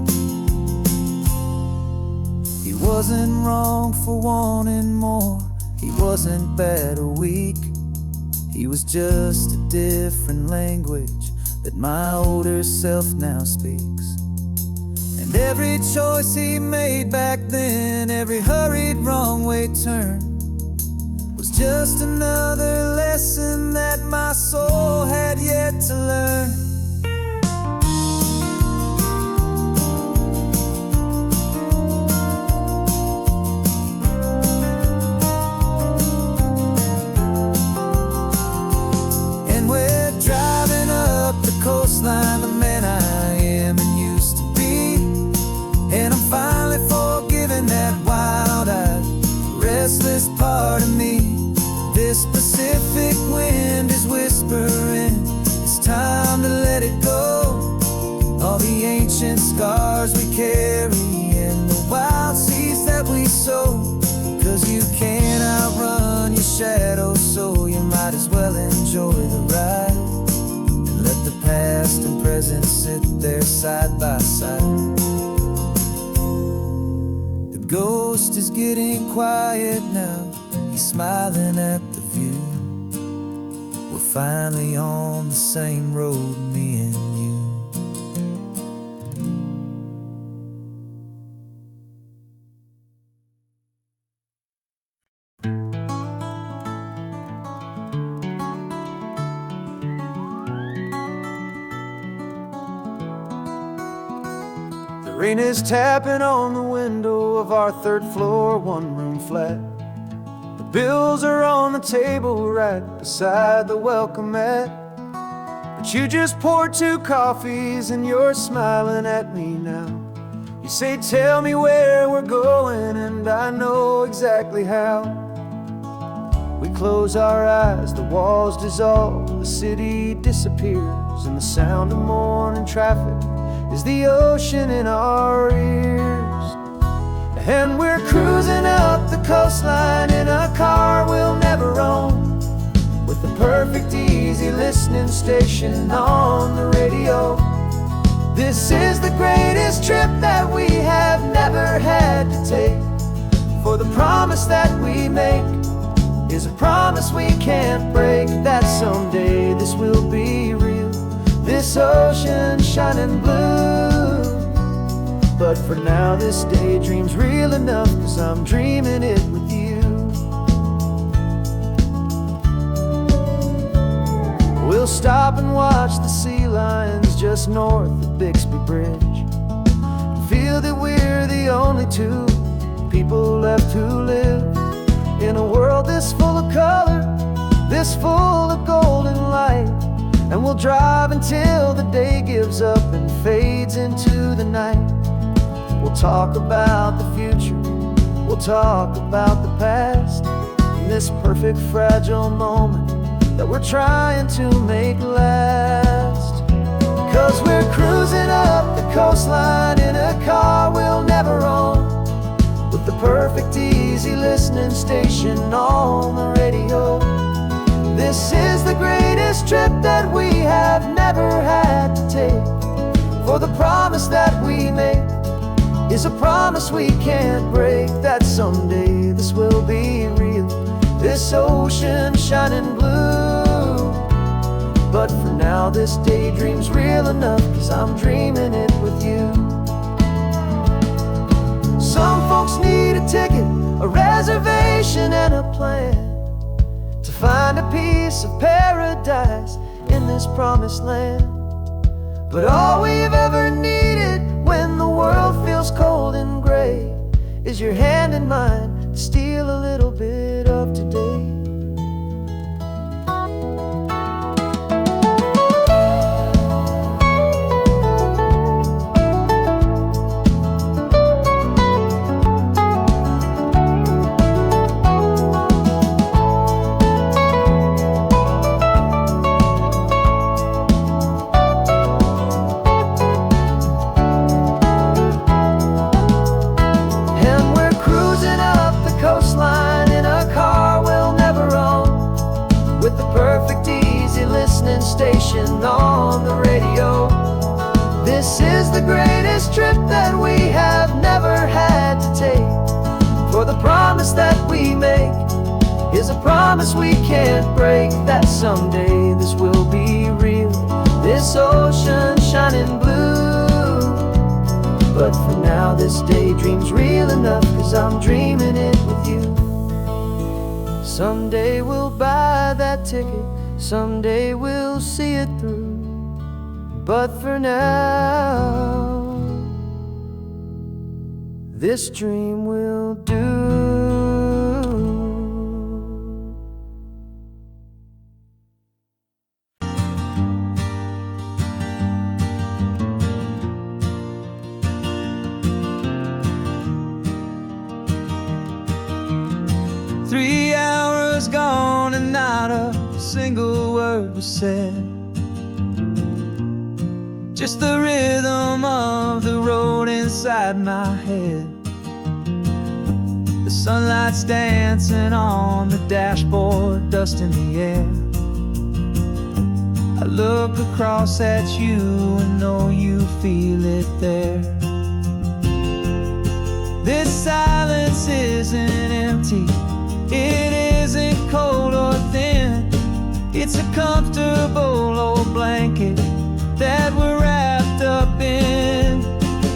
He wasn't wrong for wanting more, he wasn't bad or weak. He was just a different language that my older self now speaks. And every choice he made back then, every hurried wrong way turn, was just another lesson that my soul had yet to learn. Coastline, the man I am and used to be. And I'm finally forgiving that wild-eyed, restless part of me. This Pacific wind is whispering, it's time to let it go. All the ancient scars we carry and the wild seeds that we sow. 'Cause you can't outrun your shadow, so you might as well enjoy the ride. Let the past and present sit there side by side. The ghost is getting quiet now, he's smiling at the view. We're finally on the same road, me and you. Rain is tapping on the window of our third floor, one-room flat. The bills are on the table right beside the welcome mat. But you just poured 2 coffees and you're smiling at me now. You say, tell me where we're going, and I know exactly how. We close our eyes, the walls dissolve, the city disappears, and the sound of morning traffic is the ocean in our ears. And we're cruising up the coastline in a car we'll never own, with the perfect easy listening station on the radio. This is the greatest trip that we have never had to take. For the promise that we make is a promise we can't break, that someday this will be real, this ocean shining blue. But for now this daydream's real enough, 'cause I'm dreaming it with you. We'll stop and watch the sea lions just north of Bixby Bridge, and feel that we're the only two people left who live in a world this full of color, this full of golden light. And we'll drive until the day gives up and fades into the night. We'll talk about the future, we'll talk about the past, in this perfect fragile moment that we're trying to make last. 'Cause we're cruising up the coastline in a car we'll never own, with the perfect easy listening station on the radio. This is the greatest trip that we have never had to take. For the promise that we make is a promise we can't break, that someday this will be real, this ocean shining blue. But for now this daydream's real enough, 'cause I'm dreaming it with you. Some folks need a ticket, a reservation and a plan to find a piece of paradise in this promised land. But all we've ever needed when the world feels cold and gray is your hand in mine to steal a little bit of today. Station on the radio. This is the greatest trip that we have never had to take. For the promise that we make is a promise we can't break, that someday this will be real, this ocean shining blue. But for now this daydream's real enough, 'cause I'm dreaming it with you. Someday we'll buy that ticket, someday we'll see it through. But for now, this dream will do. 3 hours gone and not a single word was said. Just the rhythm of the road inside my head. The sunlight's dancing on the dashboard, dust in the air. I look across at you and know you feel it there. This silence isn't empty, it isn't cold or thin. It's a comfortable old blanket that we're wrapped up in.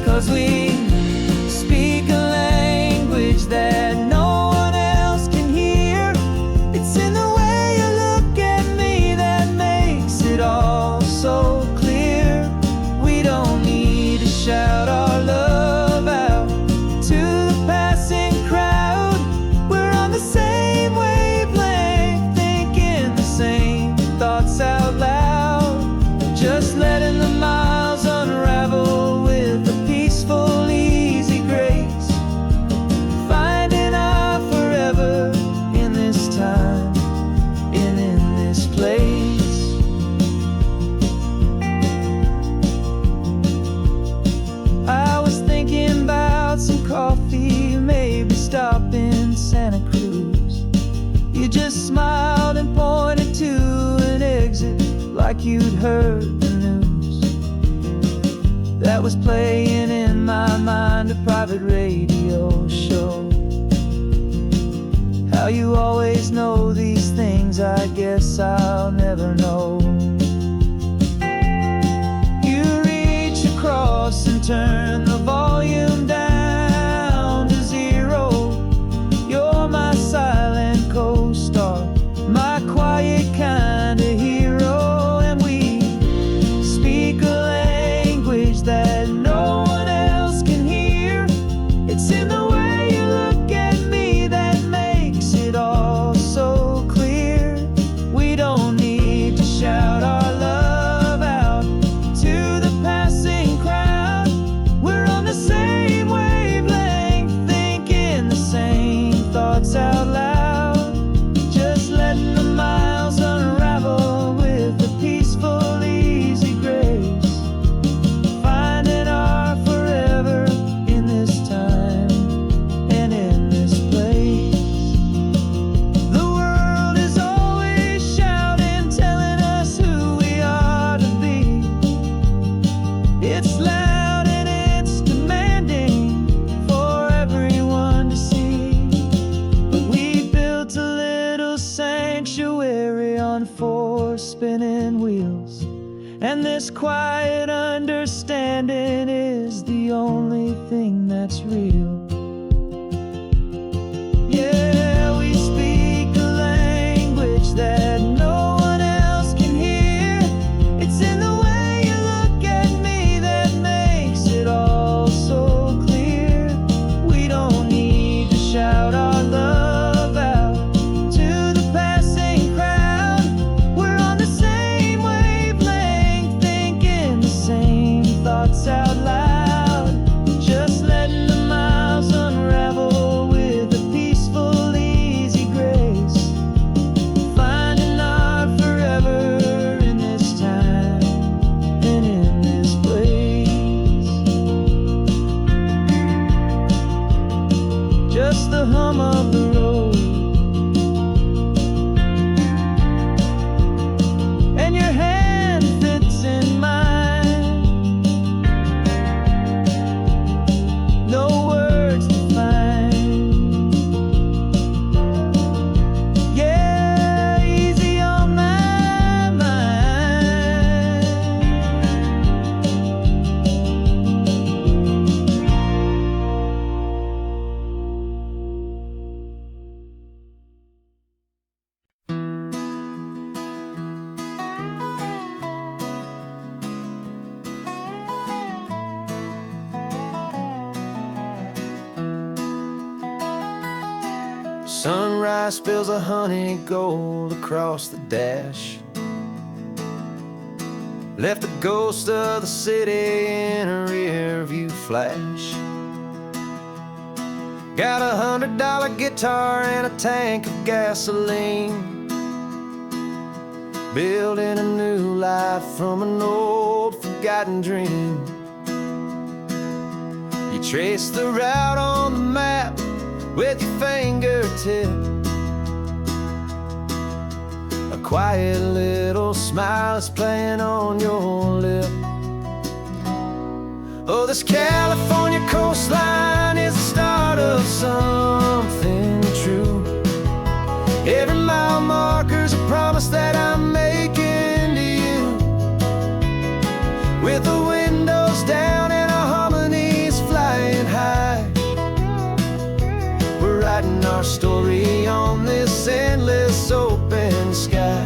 'Cause we speak a language that no one else can hear. It's in the way you look at me that makes it all so clear. We don't need to shout our love out to the passing crowd. We're on the same wavelength, thinking the same thoughts out loud. Just letting the miles unravel with a peaceful, easy grace. Finding our forever in this time and in this place. I was thinking about some coffee, maybe stop in Santa Cruz. You just smiled and pointed to an exit like you'd heard the news. that was playing in my mind, a private radio show. How you always know these things, I guess I'll never know. You reach across and turn the volume down to 0. You're my silent co-star, my quiet kind of hero. And we speak a language that no one else can hear. It's in the way you look at me that makes it all so clear. We don't need to shout our love out to the passing crowd. We're on the same wavelength, thinking the same thoughts out loud. Just letting the miles unravel with a peaceful, easy grace. Finding our forever in this time and in this place. The world is always shouting, telling us who we are to be. It's loud and it's demanding for everyone to see. But we built a little sanctuary on 4 spinning wheels, and this quiet understanding is the only thing that's real. Yeah, we speak a language that no one else can hear. It's in the way you look at me that makes it all so clear. We don't need to shout our love out to the passing crowd. We're on the same wavelength, thinking the same thoughts out loud. Just letting the miles unravel with a peaceful, easy grace. Finding our forever in this time and in this place. Just the hum of the road and your hand fits in mine. No words to find. Yeah, easy on my mind. Sunrise spills a honey gold across the dash. Left the ghost of the city in a rear view flash. Got a $100 guitar and a tank of gasoline. Building a new life from an old forgotten dream. You trace the route on the map with your fingertip. A quiet little smile is playing on your lip. Oh, this California coastline is the start of something true. Every mile marker's a promise that I'm making to you. With the windows down and our harmonies flying high, we're writing our story on this endless open sky.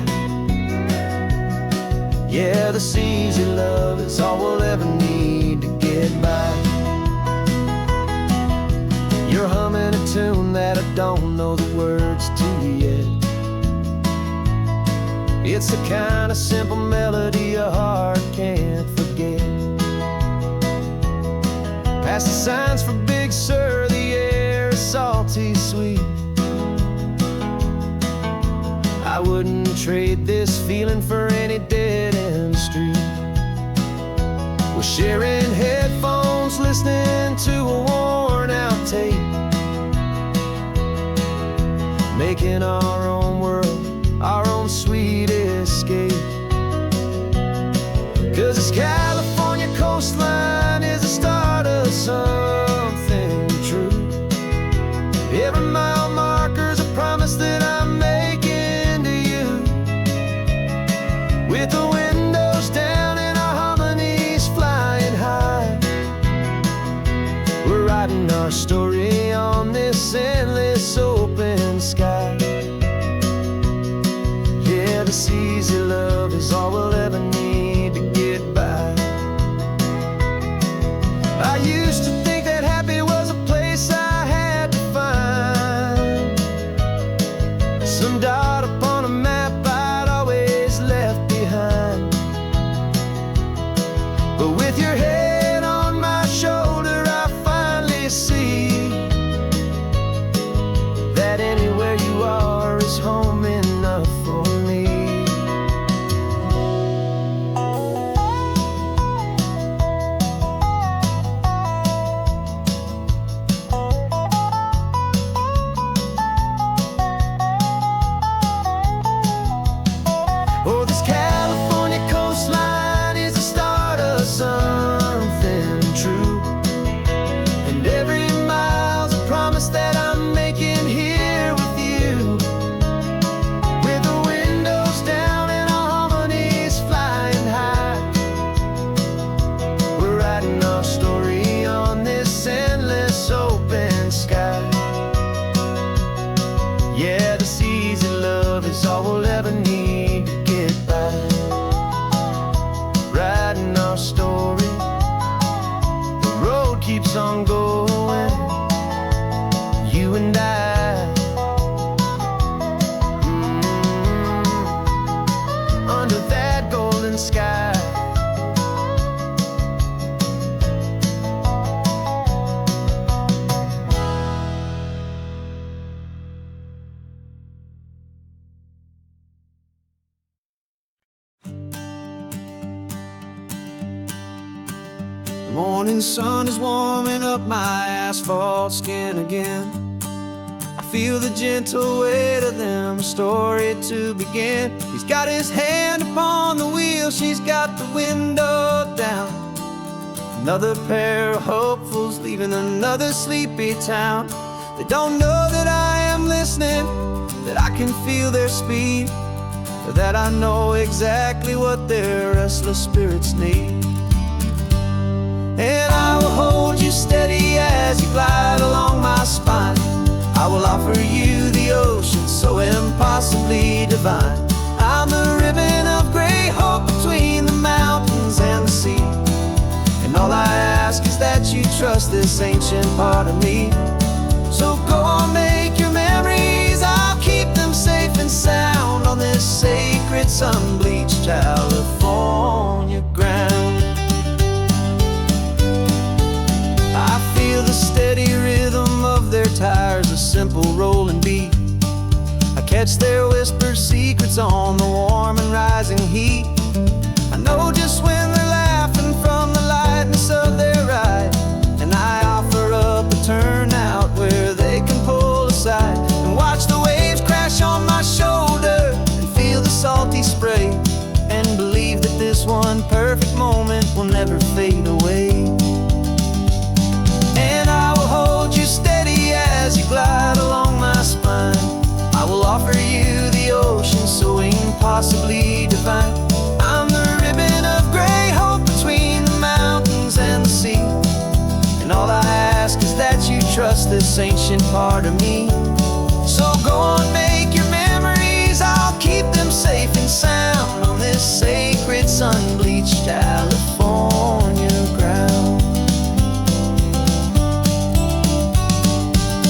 Yeah, this easy love is all we'll ever need to get by. You're humming a tune that I don't know the words to yet. It's the kind of simple melody your heart can't forget. Past the signs for Big Sur, the air is salty sweet. I wouldn't trade this feeling for any dead-end street. We're sharing headphones, listening to a worn-out tape, making our own world, our own sweet escape. 'Cause this California coastline endless open sky. Yeah, this easy love is all we'll ever need to get by. I used to think that happy was a place I had to find, some dot upon a map I'd always left behind. But with your head on my shoulder, I finally see that anywhere you are is home enough for me. Oh, this California coastline is the start of something true, and every mile's a promise that I'm making here with you. With the windows down and our harmonies flying high, we're writing our story on this endless open sky. Yeah, this easy love is all we'll ever need to get by. Writing our story, the road keeps on going, you and I. Under that golden sky. The morning sun is warming up my asphalt skin again. I feel the gentle weight of them, a story to begin. He's got his hand upon the wheel, she's got the window down. Another pair of hopefuls leaving another sleepy town. They don't know that I am listening, that I can feel their speed, or that I know exactly what their restless spirits need. And I will hold you steady as you glide along my spine. I will offer you the ocean so impossibly divine. I'm the ribbon of gray hope between the mountains and the sea, and all I ask is that you trust this ancient part of me. So go on, make your memories, I'll keep them safe and sound on this sacred sun-bleached California ground. I feel the steady rhythm of their tires, a simple rolling beat. I catch their whispered secrets on the warm and rising heat. I know just when they're laughing from the lightness of their ride, and I offer up a turnout where they can pull aside and watch the waves crash on my shoulder and feel the salty spray, and believe that this one perfect moment will never fade away. And I will hold you steady as you glide along my spine. I will offer you the ocean so impossibly divine. I'm the ribbon of gray hope between the mountains and the sea, and all I ask is that you trust this ancient part of me. So go on, make your memories, I'll keep them safe and sound on this sacred sun-bleached California ground.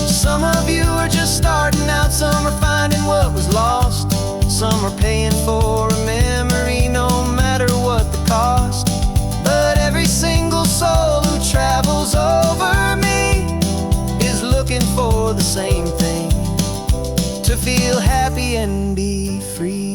Some of you are just starting out, some are finding what was lost, some are paying for a memory no matter what the cost. But every single soul who travels over me is looking for the same thing, to feel happy and be free.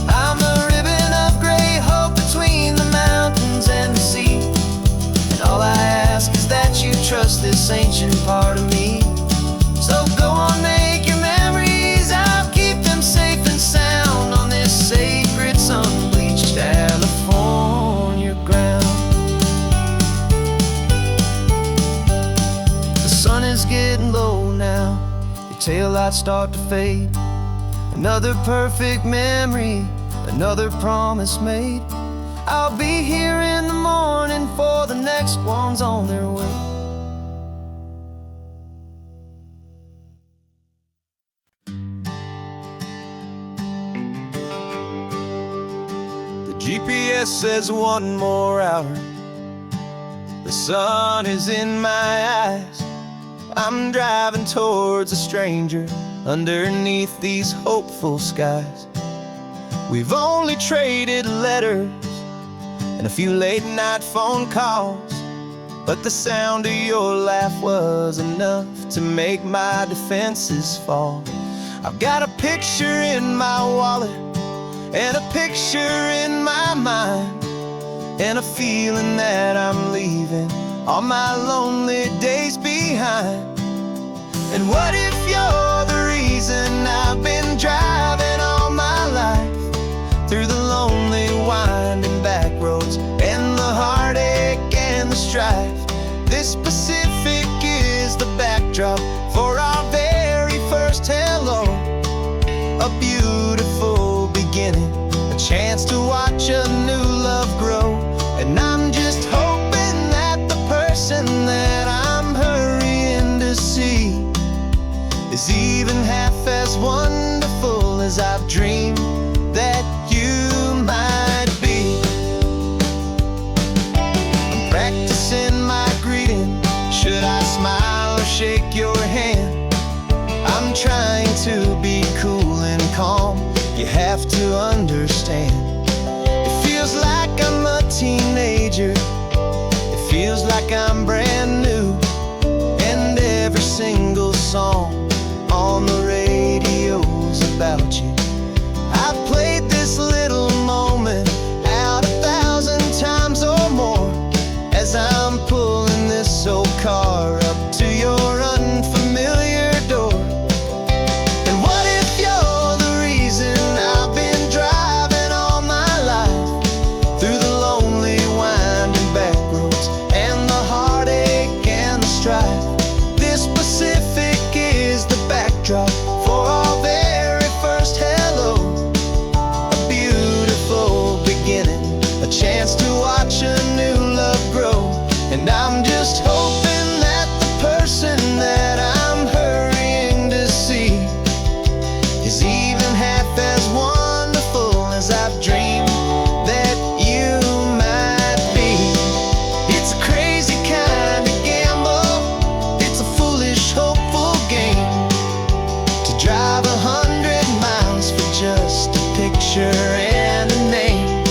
I'm the ribbon of gray hope between the mountains and the sea, and all I ask is that you trust this ancient part of me. So lights start to fade. Another perfect memory, another promise made. I'll be here in the morning for the next ones on their way. GPS says one more hour. The sun is in my eyes. I'm driving towards a stranger underneath these hopeful skies. We've only traded letters and a few late night phone calls, but the sound of your laugh was enough to make my defenses fall. I've got a picture in my wallet and a picture in my mind, and a feeling that I'm leaving all my lonely days behind. And what if you're the reason I've been driving all my life, through the lonely winding back roads and the heartache and the strife? This Pacific is the backdrop for our very first hello. A beautiful beginning, a chance to watch a new love grow. And I'm just hoping that the person that I'm hurrying to see is even half as wonderful as I've dreamed that you might be. I'm practicing my greeting. Should I smile or shake your hand? I'm trying to be cool and calm. You have to understand. It feels like I'm a teenager. It feels like I'm brand new. And every single song on the radio's about you. I've played this little moment out 1,000 times or more as I'm pulling this old car up to your unfamiliar door. And what if you're the reason I've been driving all my life, through the lonely winding back roads and the heartache and the strife? This Pacific is the backdrop for our very first hello. A beautiful beginning, a chance to watch a new love grow. And I'm just hoping that the person that I'm hurrying to see is even half as wonderful as I've dreamed that you might be. It's a crazy kind of gamble. It's a foolish, hopeful game to drive 100 miles for just a picture and a name.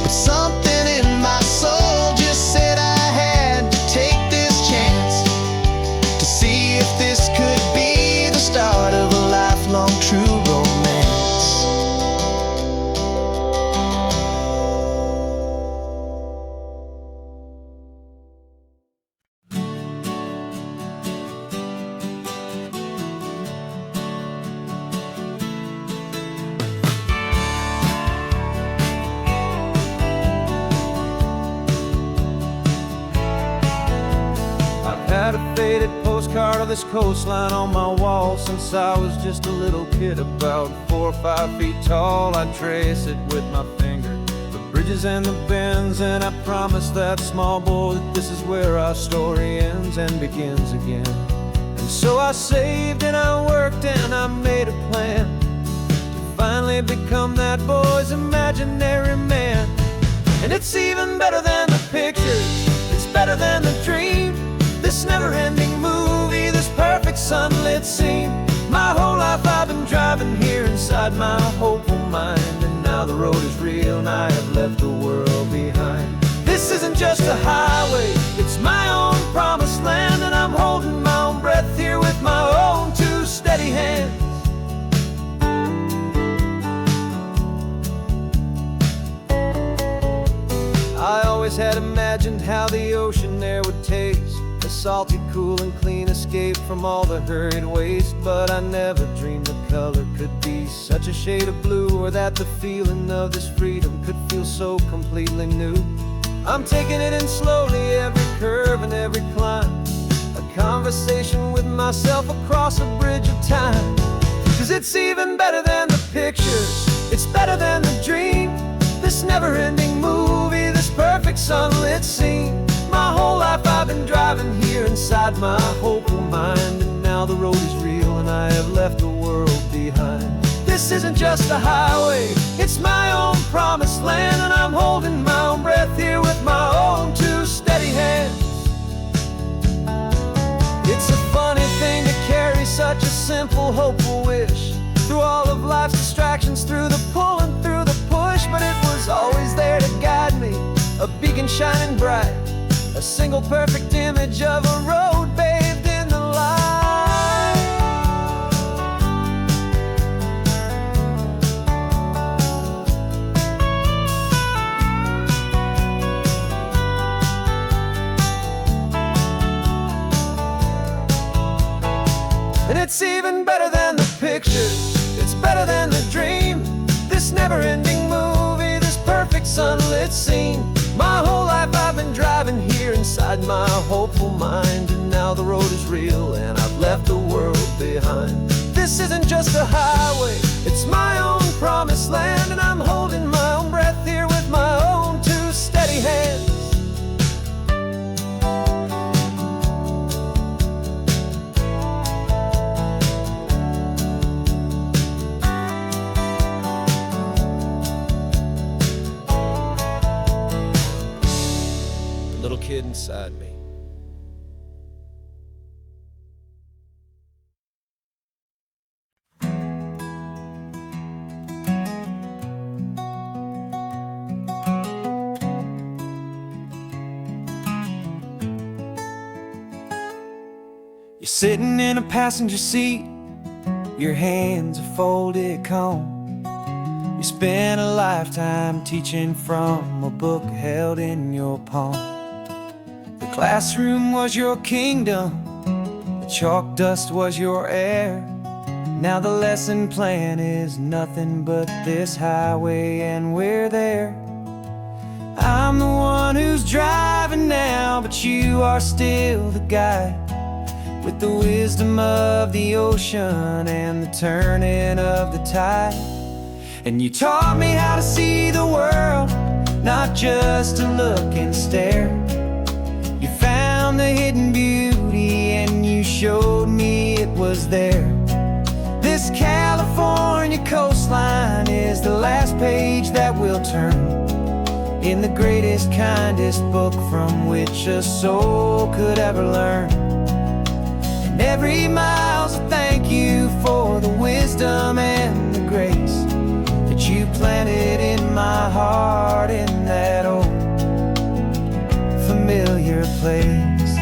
But something in my soul just said I had to take this chance to see if this could be the start of a lifelong true romance. Had a faded postcard of this coastline on my wall since I was just a little kid, about 4 or 5 feet tall. I trace it with my finger, the bridges and the bends, and I promise that small boy that this is where our story ends and begins again. And so I saved and I worked and I made a plan to finally become that boy's imaginary man. And it's even better than the pictures, it's better than the dream. This never-ending movie, this perfect sunlit scene. My whole life I've been driving here inside my hopeful mind, and now the road is real and I have left the world behind. This isn't just a highway, it's my own promised land, and I'm holding my own breath here with my own 2 steady hands. I always had imagined how the ocean there would taste, a salty, cool and clean escape from all the hurried waste. But I never dreamed the color could be such a shade of blue, or that the feeling of this freedom could feel so completely new. I'm taking it in slowly, every curve and every climb, a conversation with myself across a bridge of time. 'Cause it's even better than the pictures, it's better than the dream. This never-ending movie, this perfect sunlit scene. My whole life I've been driving here inside my hopeful mind, and now the road is real and I have left the world behind. This isn't just a highway, it's my own promised land, and I'm holding my own breath here with my own two steady hands. It's a funny thing to carry such a simple, hopeful wish through all of life's distractions, through the pull and through the push. But it was always there to guide me, a beacon shining bright, a single perfect image of a road bathed in the light. And it's even better than the pictures, it's better than the dream. This never-ending movie, this perfect sunlit scene. My whole life I've been driving here inside my hopeful mind, and now the road is real and I've left the world behind. This isn't just a highway, it's my own promised land, and I'm holding my own breath here with my own two steady hands. Little kid inside me. You're sitting in a passenger seat, your hands are folded calm. You spent a lifetime teaching from a book held in your palm. The classroom was your kingdom, the chalk dust was your air. Now the lesson plan is nothing but this highway, and we're there. I'm the one who's driving now, but you are still the guide, with the wisdom of the ocean and the turning of the tide. And you taught me how to see the world, not just to look and stare. You found the hidden beauty and you showed me it was there. This California coastline is the last page that we'll turn in the greatest, kindest book from which a soul could ever learn. And every mile's a thank you for the wisdom and the grace that you planted in my heart in that old familiar place.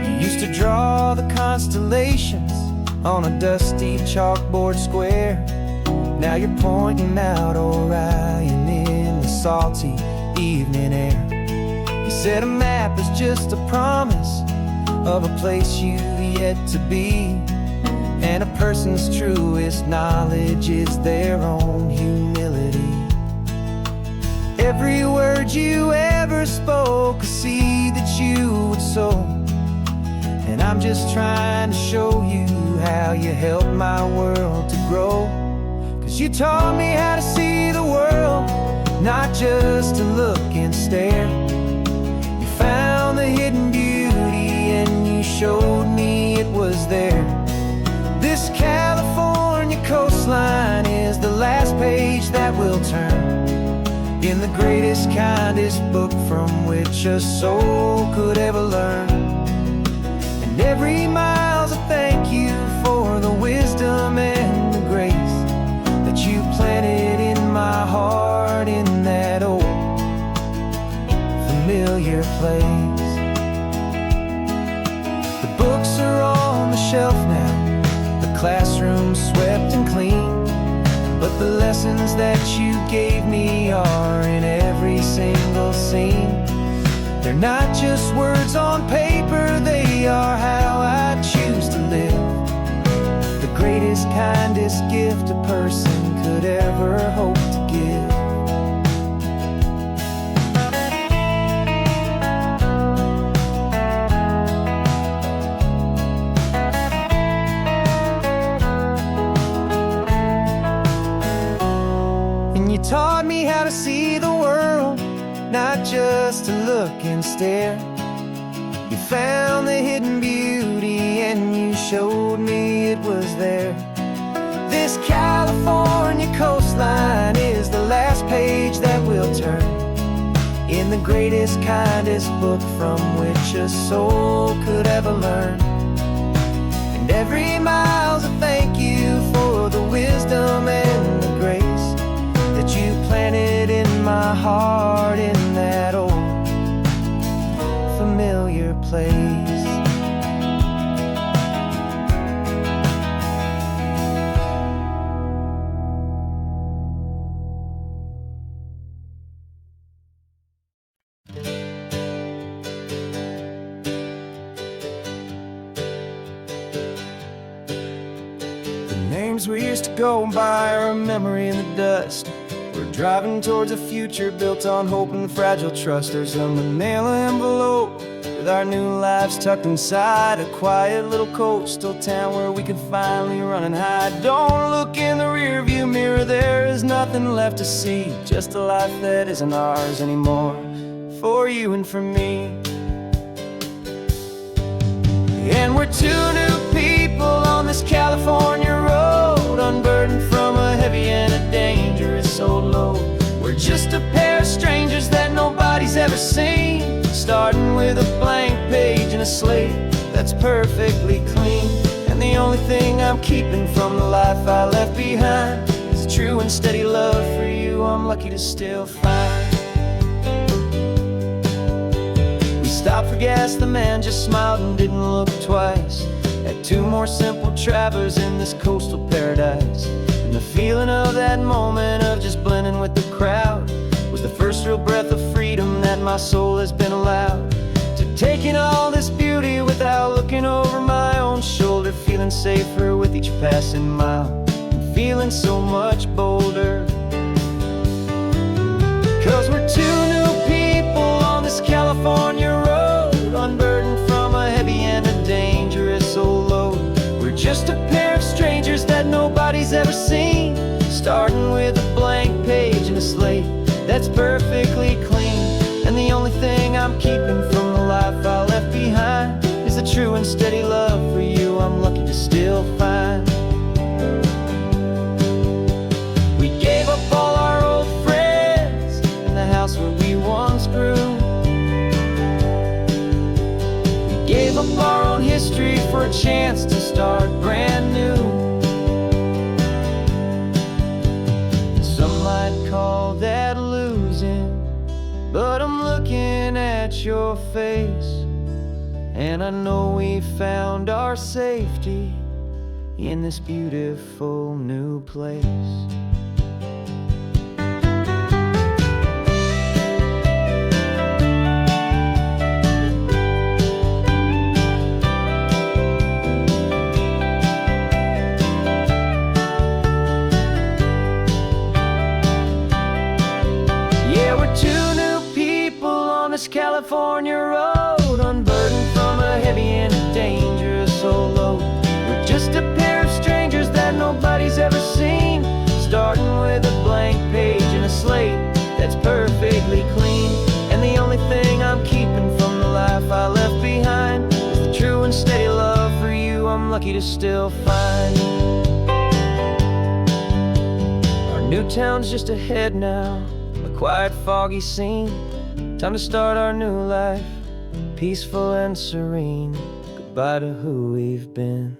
You used to draw the constellations on a dusty chalkboard square. Now you're pointing out Orion in the salty evening air. You said a map is just a promise of a place you've yet to be, and a person's truest knowledge is their own humility. Every word you ever spoke, a seed that you would sow, and I'm just trying to show you how you helped my world to grow. 'Cause you taught me how to see the world, not just to look and stare. You found the hidden beauty and you showed me it was there. This California coastline is the last page that we'll turn in the greatest, kindest book from which a soul could ever learn. And every mile's a thank you for the wisdom and the grace that you planted in my heart in that old familiar place. The books are on the shelf now, the classroom swept and clean, but the lessons that you gave me are in every single scene. They're not just words on paper, they are how I choose to live. The greatest, kindest gift a person could ever hope to give. taught me how to see the world, not just to look and stare. You found the hidden beauty and you showed me it was there. This California coastline is the last page that we'll turn in the greatest, kindest book from which a soul could ever learn. And every mile's a thank you for the wisdom and the grace that you planted in my heart in that old familiar place. Names we used to go by are a memory in the dust. We're driving towards a future built on hope and fragile trust. There's a manila envelope with our new lives tucked inside, a quiet little coastal town where we can finally run and hide. Don't look in the rearview mirror, there is nothing left to see, just a life that isn't ours anymore, for you and for me. And we're two new people on this California road, unburdened from a heavy and a dangerous old load. We're just a pair of strangers that nobody's ever seen, starting with a blank page and a slate that's perfectly clean. And the only thing I'm keeping from the life I left behind is a true and steady love for you I'm lucky to still find. We stopped for gas, the man just smiled and didn't look twice. Had two more simple travelers in this coastal paradise. And the feeling of that moment of just blending with the crowd was the first real breath of freedom that my soul has been allowed to take in all this beauty without looking over my own shoulder, feeling safer with each passing mile and feeling so much bolder. Cause we're two new people on this California road, unburdened from a heavy and a dangerous old load. We're just a pair of strangers that nobody's ever seen, starting with a blank page and a slate that's perfectly clean. And the only thing I'm keeping from the life I left behind is a true and steady love for you I'm lucky to still find. We gave up all our old friends and the house where we once grew. We gave up our own history for a chance to start brand new. Some might call that losing, but I'm looking at your face, and I know we found our safety in this beautiful new place. California road, unburdened from a heavy and a dangerous old load. We're just a pair of strangers that nobody's ever seen, starting with a blank page and a slate that's perfectly clean. And the only thing I'm keeping from the life I left behind is the true and steady love for you I'm lucky to still find. Our new town's just ahead now, a quiet, foggy scene. Time to start our new life, peaceful and serene. Goodbye to who we've been.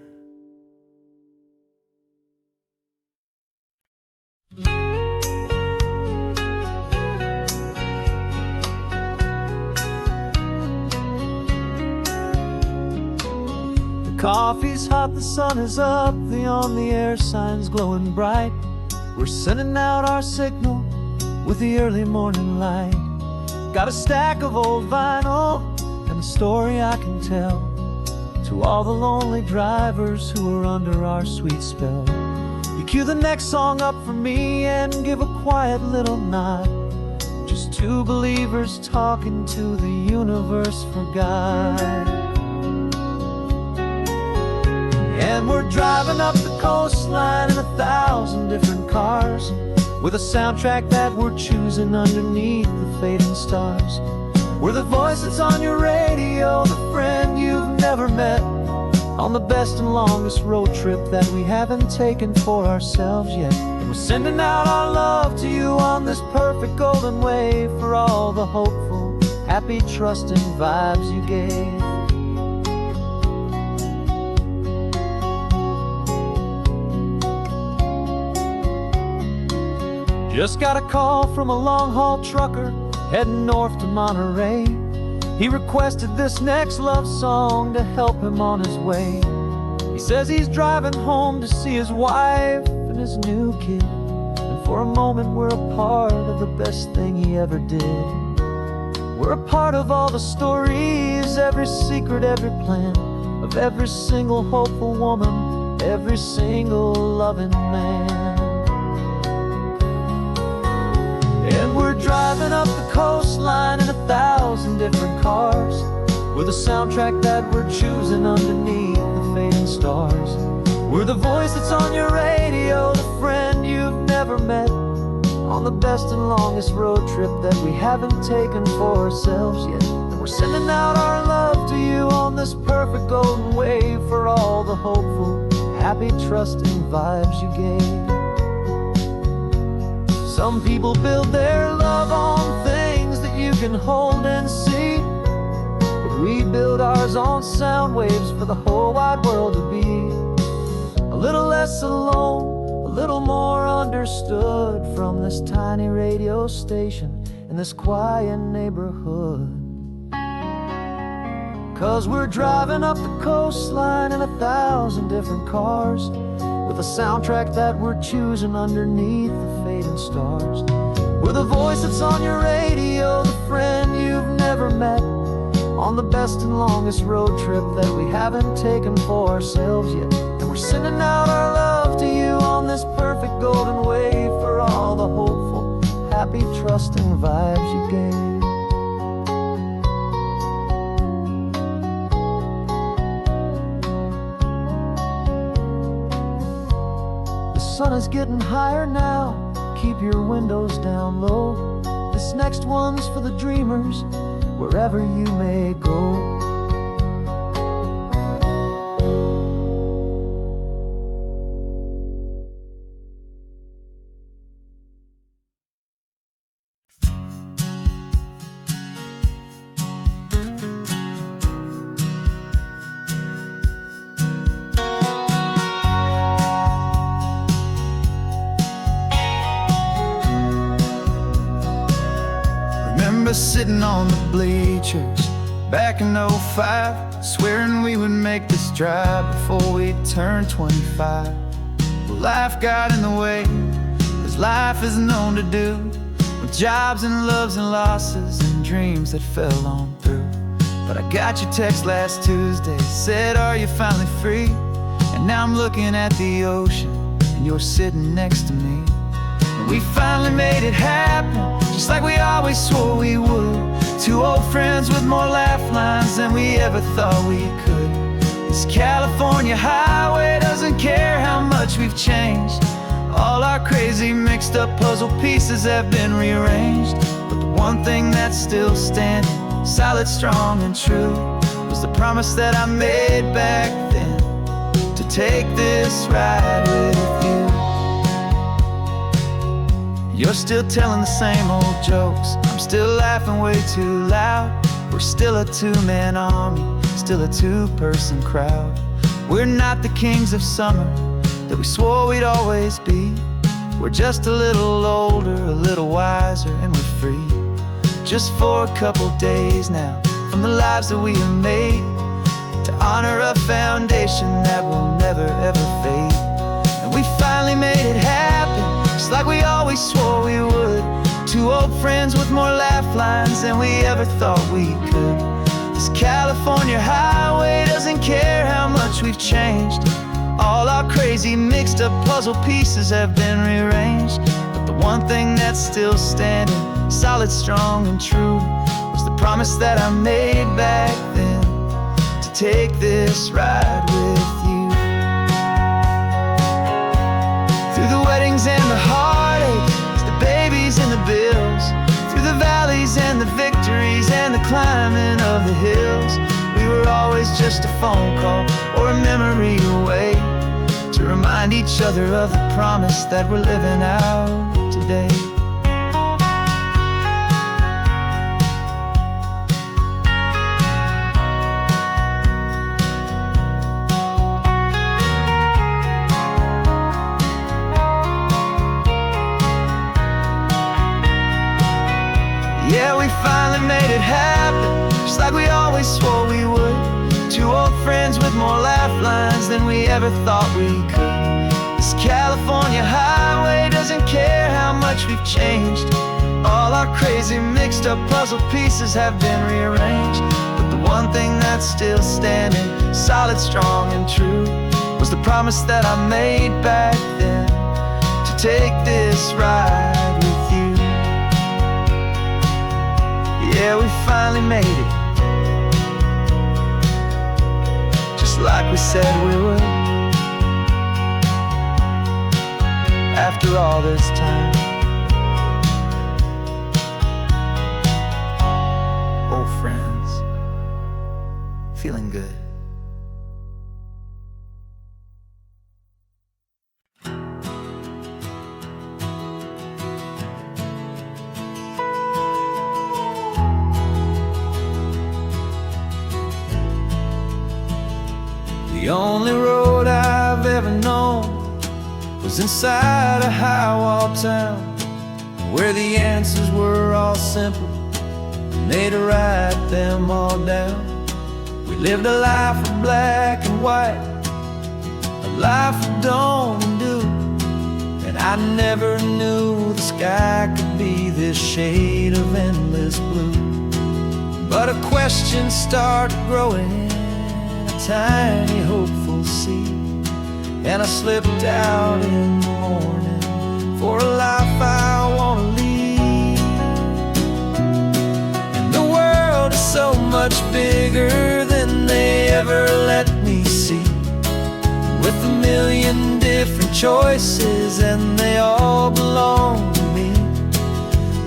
The coffee's hot, the sun is up, the on the air sign's glowing bright. We're sending out our signal with the early morning light. Got a stack of old vinyl and a story I can tell to all the lonely drivers who are under our sweet spell. You cue the next song up for me and give a quiet little nod. Just two believers talking to the universe for God. And we're driving up the coastline in 1,000 different cars. with a soundtrack that we're choosing underneath the fading stars. We're the voice that's on your radio, the friend you've never met, on the best and longest road trip that we haven't taken for ourselves yet. And we're sending out our love to you on this perfect golden wave, for all the hopeful, happy, trusting vibes you gave. Just got a call from a long-haul trucker heading north to Monterey. He requested this next love song to help him on his way. He says he's driving home to see his wife and his new kid, and for a moment we're a part of the best thing he ever did. We're a part of all the stories, every secret, every plan, of every single hopeful woman, every single loving man. And we're driving up the coastline in 1,000 different cars, with a soundtrack that we're choosing underneath the fading stars. We're the voice that's on your radio, the friend you've never met, on the best and longest road trip that we haven't taken for ourselves yet. And we're sending out our love to you on this perfect golden wave, for all the hopeful, happy, trusting vibes you gave. Some people build their love on things that you can hold and see, but we build ours on sound waves for the whole wide world to be a little less alone, a little more understood, from this tiny radio station in this quiet neighborhood. 'Cause we're driving up the coastline in 1,000 different cars, with a soundtrack that we're choosing underneath the fading stars. We're the voice that's on your radio, the friend you've never met, on the best and longest road trip that we haven't taken for ourselves yet. And we're sending out our love to you on this perfect golden wave, for all the hopeful, happy, trusting vibes you gave. The sun is getting higher now, keep your windows down low. This next one's for the dreamers, wherever you may go. Remember sitting on the bleachers back in '05, swearing we would make this drive before we turned 25. But life got in the way, as life is known to do, with jobs and loves and losses and dreams that fell on through. But I got your text last Tuesday, said, are you finally free? And now I'm looking at the ocean, and you're sitting next to me. And we finally made it happen, just like we always swore we would. Two old friends with more laugh lines than we ever thought we could. This California highway doesn't care how much we've changed. All our crazy mixed up puzzle pieces have been rearranged. But the one thing that's still standing, solid, strong, and true, was the promise that I made back then, to take this ride with you. You're still telling the same old jokes, I'm still laughing way too loud. We're still a two-man army, still a two-person crowd. We're not the kings of summer that we swore we'd always be. We're just a little older, a little wiser, and we're free. Just for a couple days now, from the lives that we have made, to honor a foundation that will never ever fade. And we finally made it happen, just like we always swore we would. Two old friends with more laugh lines than we ever thought we could. This California highway doesn't care how much we've changed. All our crazy mixed up puzzle pieces have been rearranged. But the one thing that's still standing, solid, strong, and true, was the promise that I made back then, to take this ride with you. Through the weddings and the heartache, climbing of the hills. We were always just a phone call or a memory away, to remind each other of the promise that we're living out today. Yeah, we finally made it happen, just like we always swore we would. Two old friends with more laugh lines than we ever thought we could. This California highway doesn't care how much we've changed. All our crazy mixed up puzzle pieces have been rearranged, but the one thing that's still standing solid, strong and true was the promise that I made back then, to take this ride with you. Yeah, we finally made it, just like we said we would. After all this time, old friends, feeling good. The only road I've ever known was inside a high-wall town, where the answers were all simple and they'd write them all down. We lived a life of black and white, a life of dawn and dew, and I never knew the sky could be this shade of endless blue. But a question started growing, tiny hopeful seed, and I slipped out in the morning for a life I want to lead. And the world is so much bigger than they ever let me see, with a million different choices and they all belong to me.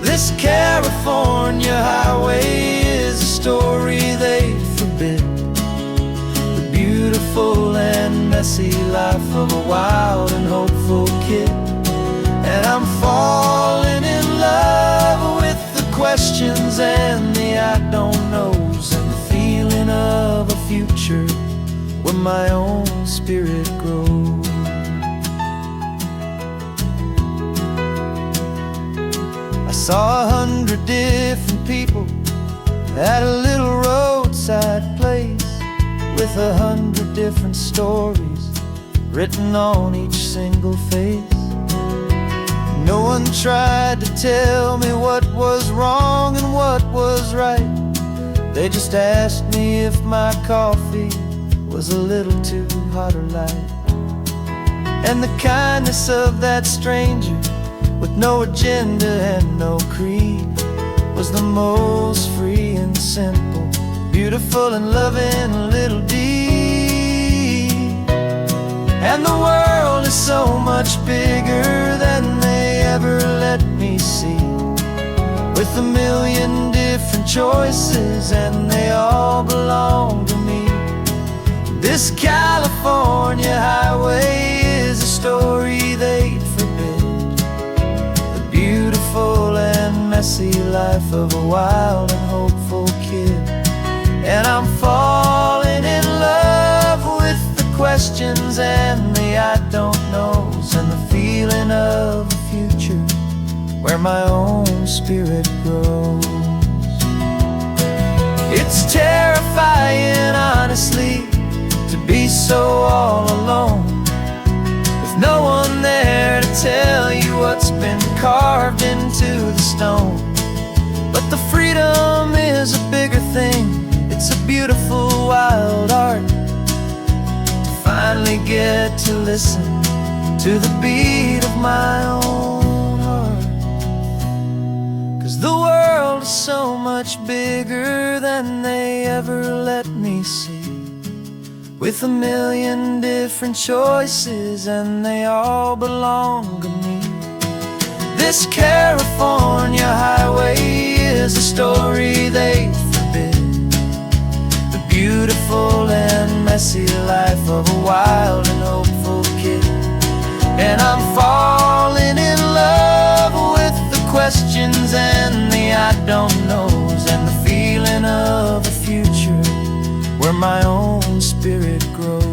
This California highway is a story they forbid, beautiful and messy life of a wild and hopeful kid. And I'm falling in love with the questions and the I don't knows, and the feeling of a future where my own spirit grows. I saw 100 different people at a little roadside place, with 100 different stories written on each single face. No one tried to tell me what was wrong and what was right. They just asked me if my coffee was a little too hot or light. And the kindness of that stranger, with no agenda and no creed, was the most free and simple, beautiful and loving a little deed. And the world is so much bigger than they ever let me see, with a million different choices and they all belong to me. This California highway is a story they forbid, the beautiful and messy life of a wild and hopeful kid. And I'm falling in love with the questions and the I don't knows, and the feeling of a future where my own spirit grows. It's terrifying, honestly, to be so all alone, with no one there to tell you what's been carved into the stone. But the freedom is a bigger thing, it's a beautiful wild art, to finally get to listen to the beat of my own heart. 'Cause the world is so much bigger than they ever let me see, with a million different choices and they all belong to me. This California highway is a story they forbid, messy life of a wild and hopeful kid. And I'm falling in love with the questions and the I don't knows, and the feeling of a future where my own spirit grows.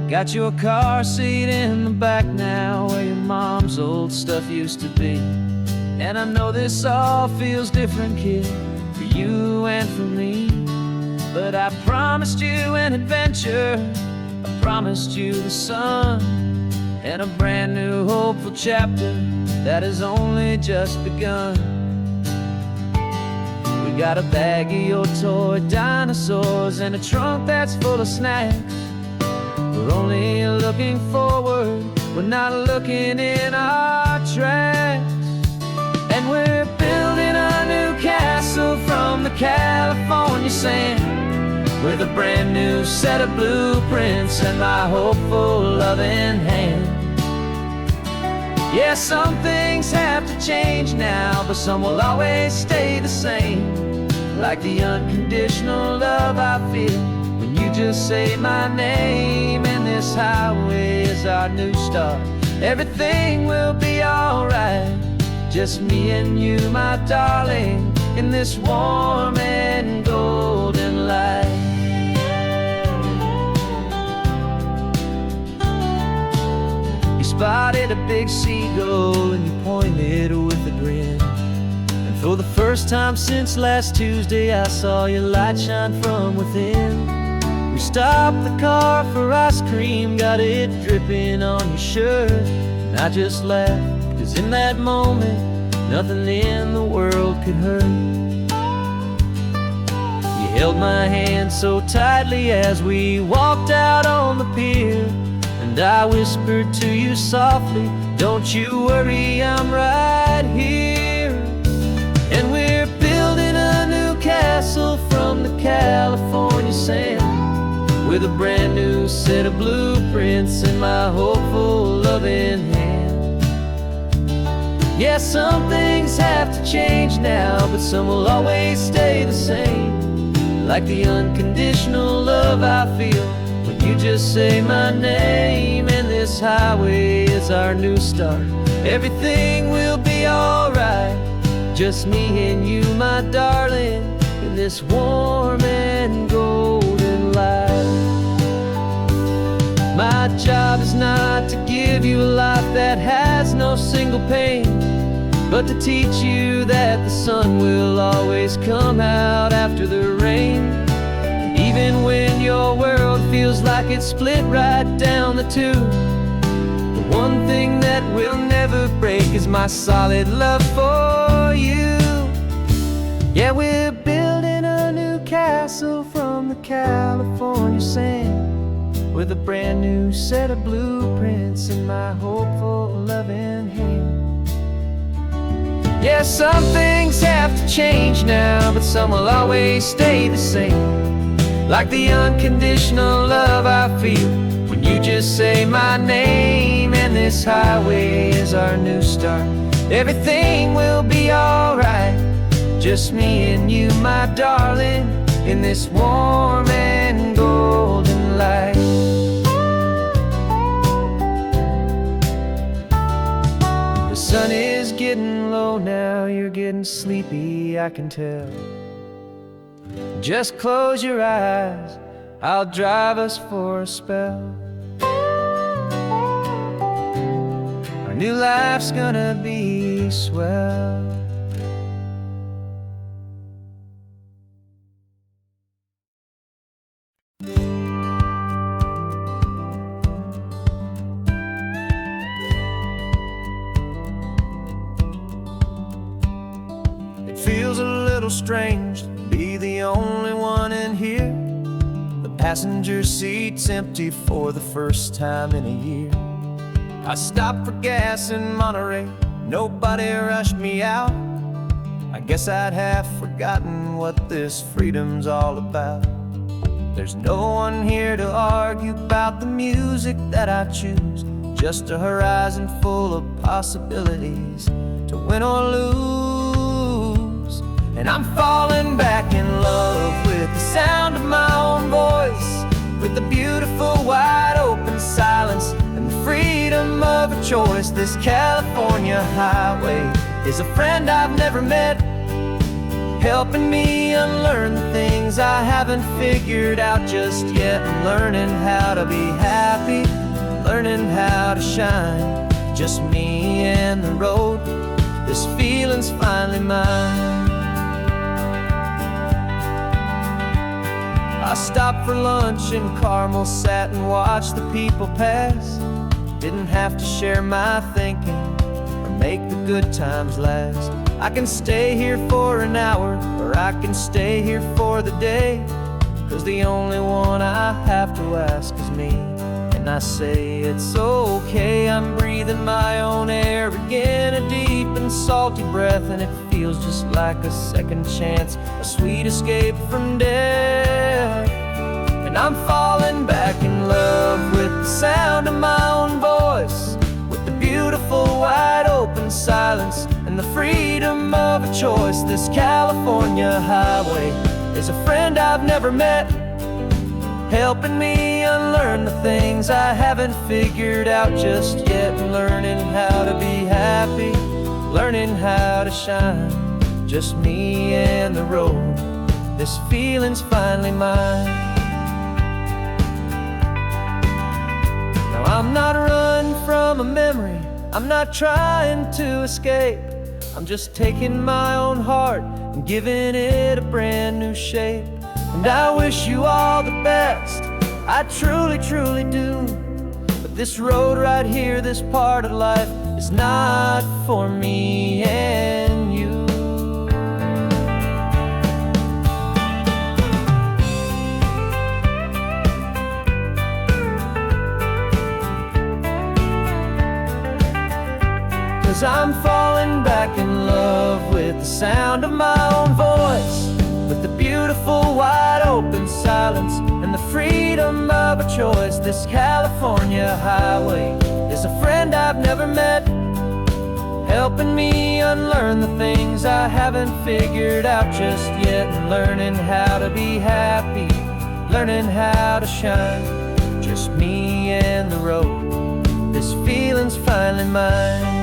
Got your car seat in the back now, where your mom's old stuff used to be. And I know this all feels different, kid, for you and for me. But I promised you an adventure, I promised you the sun, and a brand new hopeful chapter that has only just begun. We got a bag of your toy dinosaurs and a trunk that's full of snacks. We're only looking forward, we're not looking in our tracks. And we're building a new castle from the California sand, with a brand new set of blueprints and my hopeful loving hand. Yeah, some things have to change now, but some will always stay the same. Like the unconditional love I feel when you just say my name. And this highway is our new start. Everything will be alright, just me and you, my darling, in this warm and golden light. You spotted a big seagull and you pointed with a grin. And for the first time since last Tuesday, I saw your light shine from within. We stopped the car for ice cream, got it dripping on your shirt. And I just laughed, 'cause in that moment, nothing in the world could hurt. You held my hand so tightly as we walked out on the pier, and I whispered to you softly, don't you worry, I'm right here. And we're building a new castle from the California sand, with a brand new set of blueprints in my hopeful loving hand. Yeah, some things have to change now, but some will always stay the same. Like the unconditional love I feel when you just say my name. And this highway is our new start. Everything will be alright, just me and you, my darling, in this warm and golden light. My job is not to give you a life that has no single pain, but to teach you that the sun will always come out after the rain. Even when your world feels like it's split right down the two, the one thing that will never break is my solid love for you. Yeah, we're building a new castle from the California sand, with a brand new set of blueprints in my hopeful loving hand. Yeah, some things have to change now, but some will always stay the same. Like the unconditional love I feel when you just say my name. And this highway is our new start. Everything will be alright, just me and you, my darling, in this warm and golden light. The sun is getting low now, you're getting sleepy, I can tell. Just close your eyes, I'll drive us for a spell. Our new life's gonna be swell. It feels a little strange to be the only one in here, passenger seat's empty for the first time in a year. I stopped for gas in Monterey, nobody rushed me out. I guess I'd half forgotten what this freedom's all about. There's no one here to argue about the music that I choose, just a horizon full of possibilities to win or lose. And I'm falling back in love with the sound of my own voice, with the beautiful wide open silence and the freedom of a choice. This California highway is a friend I've never met, helping me unlearn the things I haven't figured out just yet. I'm learning how to be happy, learning how to shine, just me and the road. This feeling's finally mine. I stopped for lunch in Carmel, sat and watched the people pass. Didn't have to share my thinking or make the good times last. I can stay here for an hour, or I can stay here for the day, 'cause the only one I have to ask is me. And I say it's okay, I'm breathing my own air again, a deep and salty breath, and it feels just like a second chance, a sweet escape from death. And I'm falling back in love with the sound of my own voice, with the beautiful wide open silence and the freedom of a choice. This California highway is a friend I've never met, helping me unlearn the things I haven't figured out just yet. Learning how to be happy, learning how to shine, just me and the road. This feeling's finally mine. Now I'm not running from a memory, I'm not trying to escape. I'm just taking my own heart and giving it a brand new shape. And I wish you all the best, I truly, truly do. But this road right here, this part of life, is not for me and you. Cause I'm falling back in love with the sound of my own voice, with the beautiful wide open silence and the freedom of a choice. This California highway is a friend I've never met, helping me unlearn the things I haven't figured out just yet. And learning how to be happy, learning how to shine, just me and the road. This feeling's finally mine.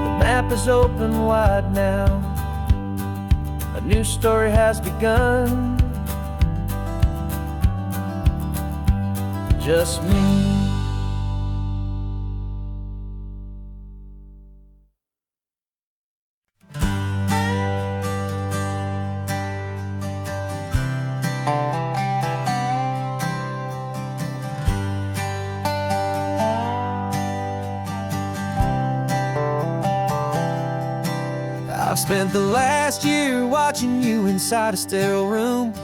The map is open wide now, a new story has begun, just me. I've spent the last year watching you inside a sterile room,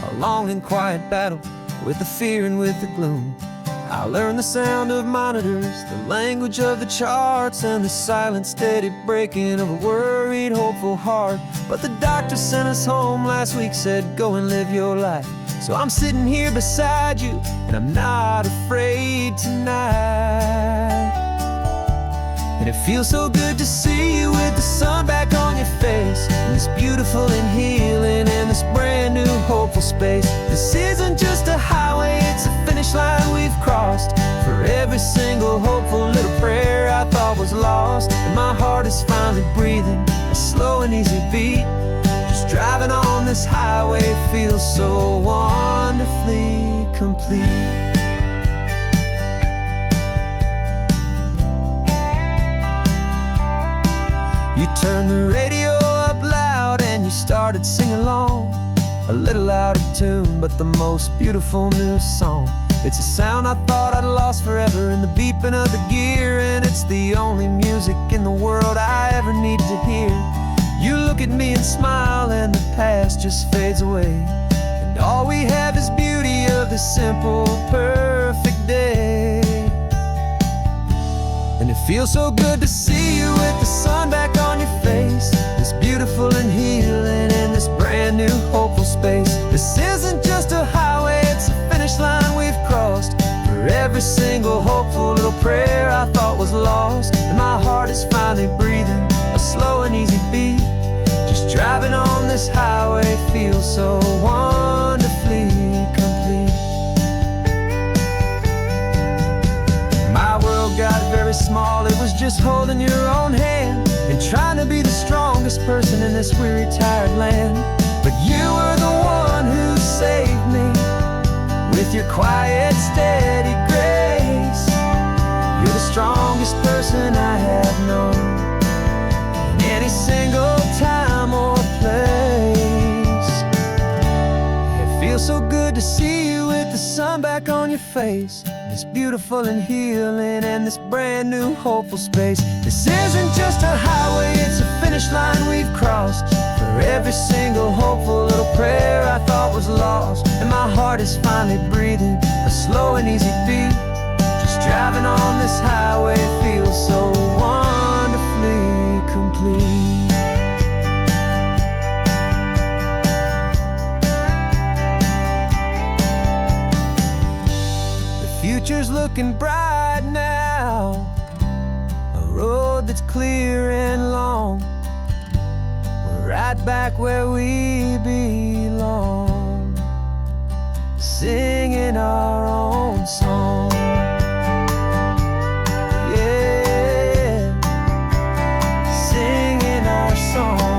a long and quiet battle with the fear and with the gloom. I learned the sound of monitors, the language of the charts, and the silent steady breaking of a worried, hopeful heart. But the doctor sent us home last week, said go and live your life. So I'm sitting here beside you, and I'm not afraid tonight. And it feels so good to see you with the sun back on your face, and this beautiful and healing in this brand new hopeful space. This isn't just a highway, it's a finish line we've crossed. For every single hopeful little prayer I thought was lost, and my heart is finally breathing a slow and easy beat. Just driving on this highway feels so wonderfully complete. You turned the radio up loud and you started singing along, a little out of tune, but the most beautiful new song. It's a sound I thought I'd lost forever in the beeping of the gear, and it's the only music in the world I ever need to hear. You look at me and smile, and the past just fades away, and all we have is beauty of this simple, perfect day. And it feels so good to see you with the sun back on your face, this beautiful and healing in this brand new hopeful space. This isn't just a highway, it's a finish line we've crossed. For every single hopeful little prayer I thought was lost, and my heart is finally breathing a slow and easy beat. Just driving on this highway feels so wonderfully complete. My world got very small, it was just holding your own hand and trying to be the strongest person in this weary, tired land. But you were the one who saved me with your quiet, steady grace. You're the strongest person I have known in any single time or place. It feels so good to see you with the sun back on your face, this beautiful and healing and this brand new hopeful space. This isn't just a highway, it's a finish line we've crossed. For every single hopeful little prayer I thought was lost, and my heart is finally breathing a slow and easy beat. Just driving on this highway feels so wonderfully complete. Future's looking bright now, a road that's clear and long. We're right back where we belong, singing our own song. Yeah, singing our song.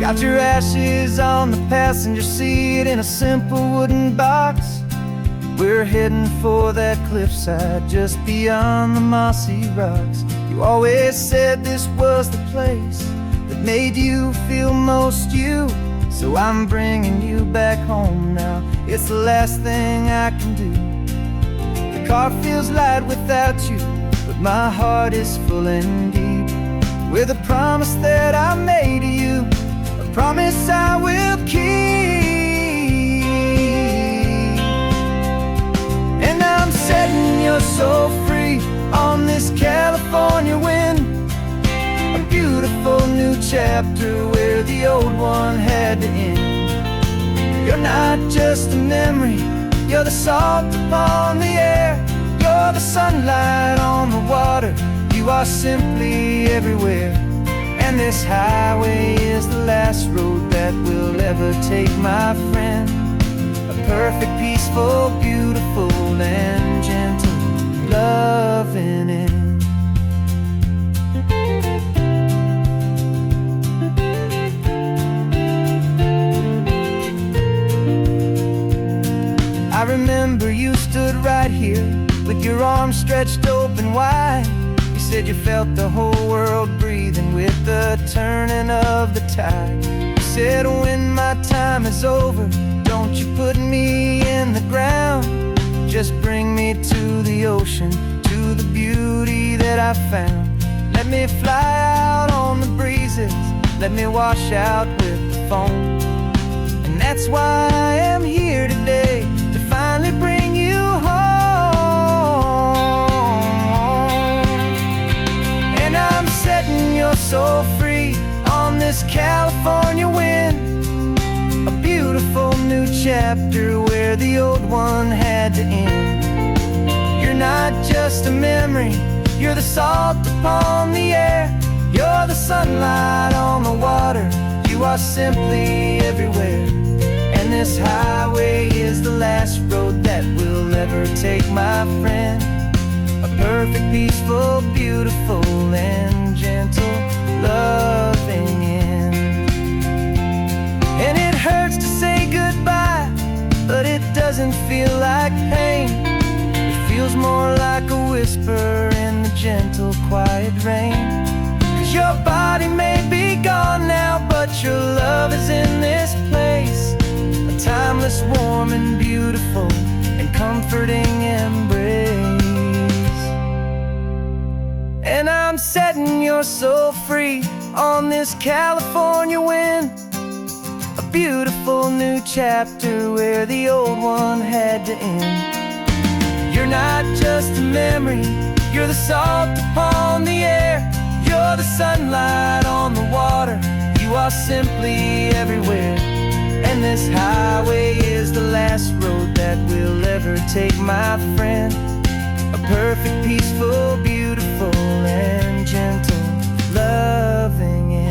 Got your ashes on the passenger seat in a simple wooden box. We're heading for that cliffside just beyond the mossy rocks. You always said this was the place that made you feel most you, so I'm bringing you back home now. It's the last thing I can do. The car feels light without you, but my heart is full and deep with a promise that I made to you, a promise I will keep. And I'm setting your soul free on this California wind, a beautiful new chapter where the old one had to end. You're not just a memory, you're the salt upon the air, you're the sunlight on the water, you are simply everywhere. And this highway is the last road that we'll ever take, my friend. A perfect, peaceful, beautiful, and gentle, loving end. I remember you stood right here with your arms stretched open wide. You said you felt the whole world breathing with the turning of the tide. You said when my time is over, don't you put me in the ground, just bring me to the ocean, to the beauty that I found. Let me fly out on the breezes, let me wash out with the foam. And that's why I am here today, to finally bring you home. And I'm setting your soul free on this California wind, a beautiful new chapter where the old one had to end. You're not just a memory, you're the salt upon the air, you're the sunlight on the water, you are simply everywhere. And this highway is the last road that we'll ever take, my friend. A perfect, peaceful, beautiful, and gentle, loving end. And it hurts to say goodbye, but Your body may be gone now, but your love is in this place. A timeless, warm and beautiful and comforting embrace. And I'm setting your soul free on this California wind. A beautiful new chapter where the old one had to end. You're not just a memory, you're the salt upon the air. You're the sunlight on the water, you are simply everywhere. And this highway is the last road that we'll ever take, my friend. A perfect, peaceful, beautiful, and gentle, loving end.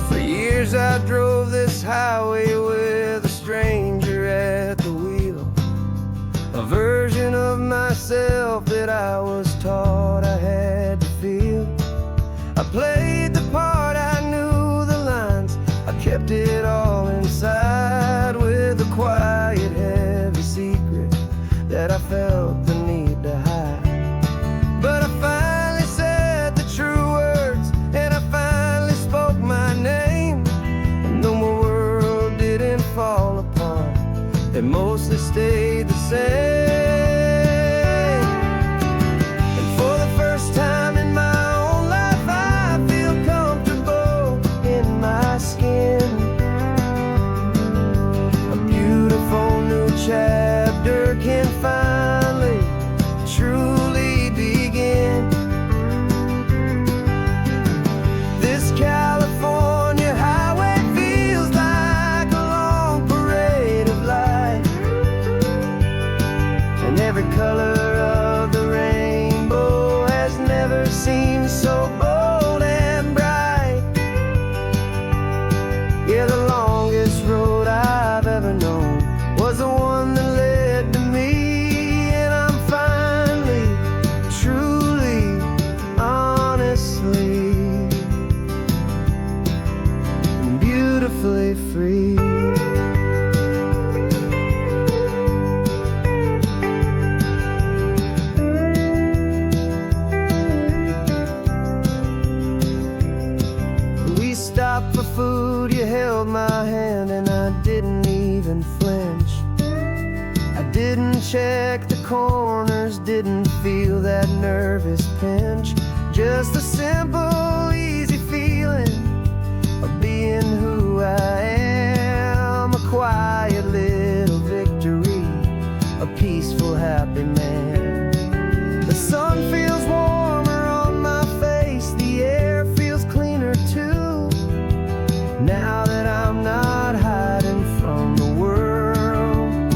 For years I drove this highway with a stranger at the wheel, a version of myself that I was taught I had to feel. I played the part, I knew the lines, I kept it all inside with a quiet, heavy secret that I felt the need to hide. But I finally said the true words, and I finally spoke my name. And though my world didn't fall apart, it mostly stayed the same. And for the first time in my own life, I feel comfortable in my skin. A beautiful new chapter can finally, truly begin. This California highway feels like a long parade of light, and every color of the rainbow has never seemed so bold and bright. Yeah, the longest road I've ever known was the one that led to me. And I'm finally, truly, honestly, and beautifully free. We stopped for food, you held my hand, and I didn't even flinch. I didn't check the corners, didn't feel that nervous pinch. Just a simple, easy feeling of being who I am. A quiet little victory, a peaceful, happy man. The sun feels warmer on my face, the air feels cleaner too. Now that I'm not hiding from the world,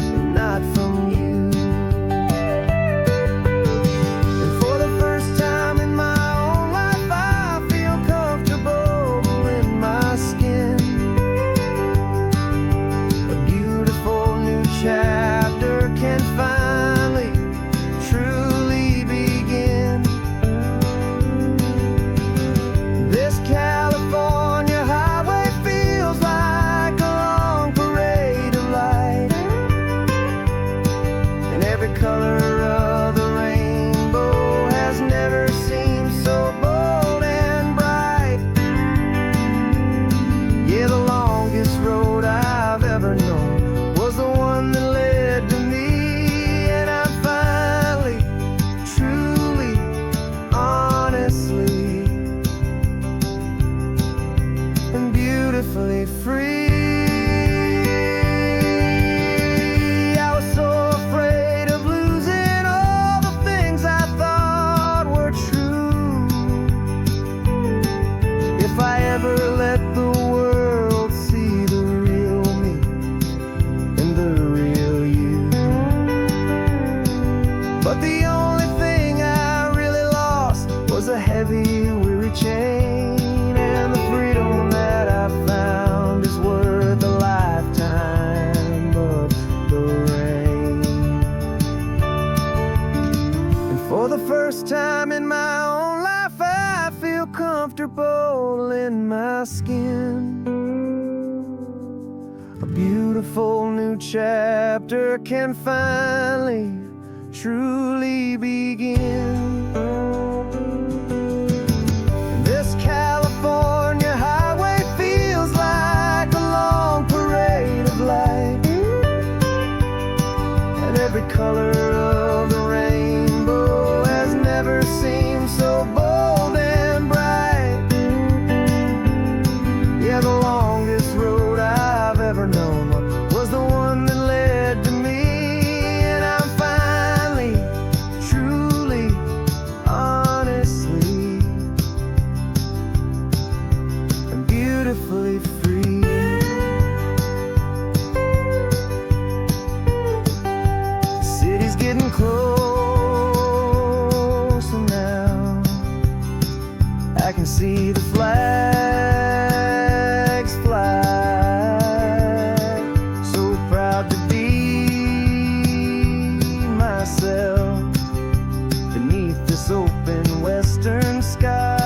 and not from you. And for the first time in my own life, I feel comfortable in my skin. A beautiful new chapter can finally, truly begin. This California highway feels like a long parade of light, and every color of the rainbow has never seemed so bold and bright. Yeah, the longest road I've ever known was the one that led to me. And I'm finally, truly, honestly, and beautifully free. I was so afraid of losing all the things I thought were true. If I ever let the again. A beautiful new chapter can finally, truly begin. This California highway feels like a long parade of light, and every color of the rainbow has never seemed so bold and bright. Yeah, the longest road I've ever known was the one that led to me, and I'm finally, truly, honestly, and beautifully free. The city's getting closer now. I can see the flags fly. So proud to be myself beneath this open western sky.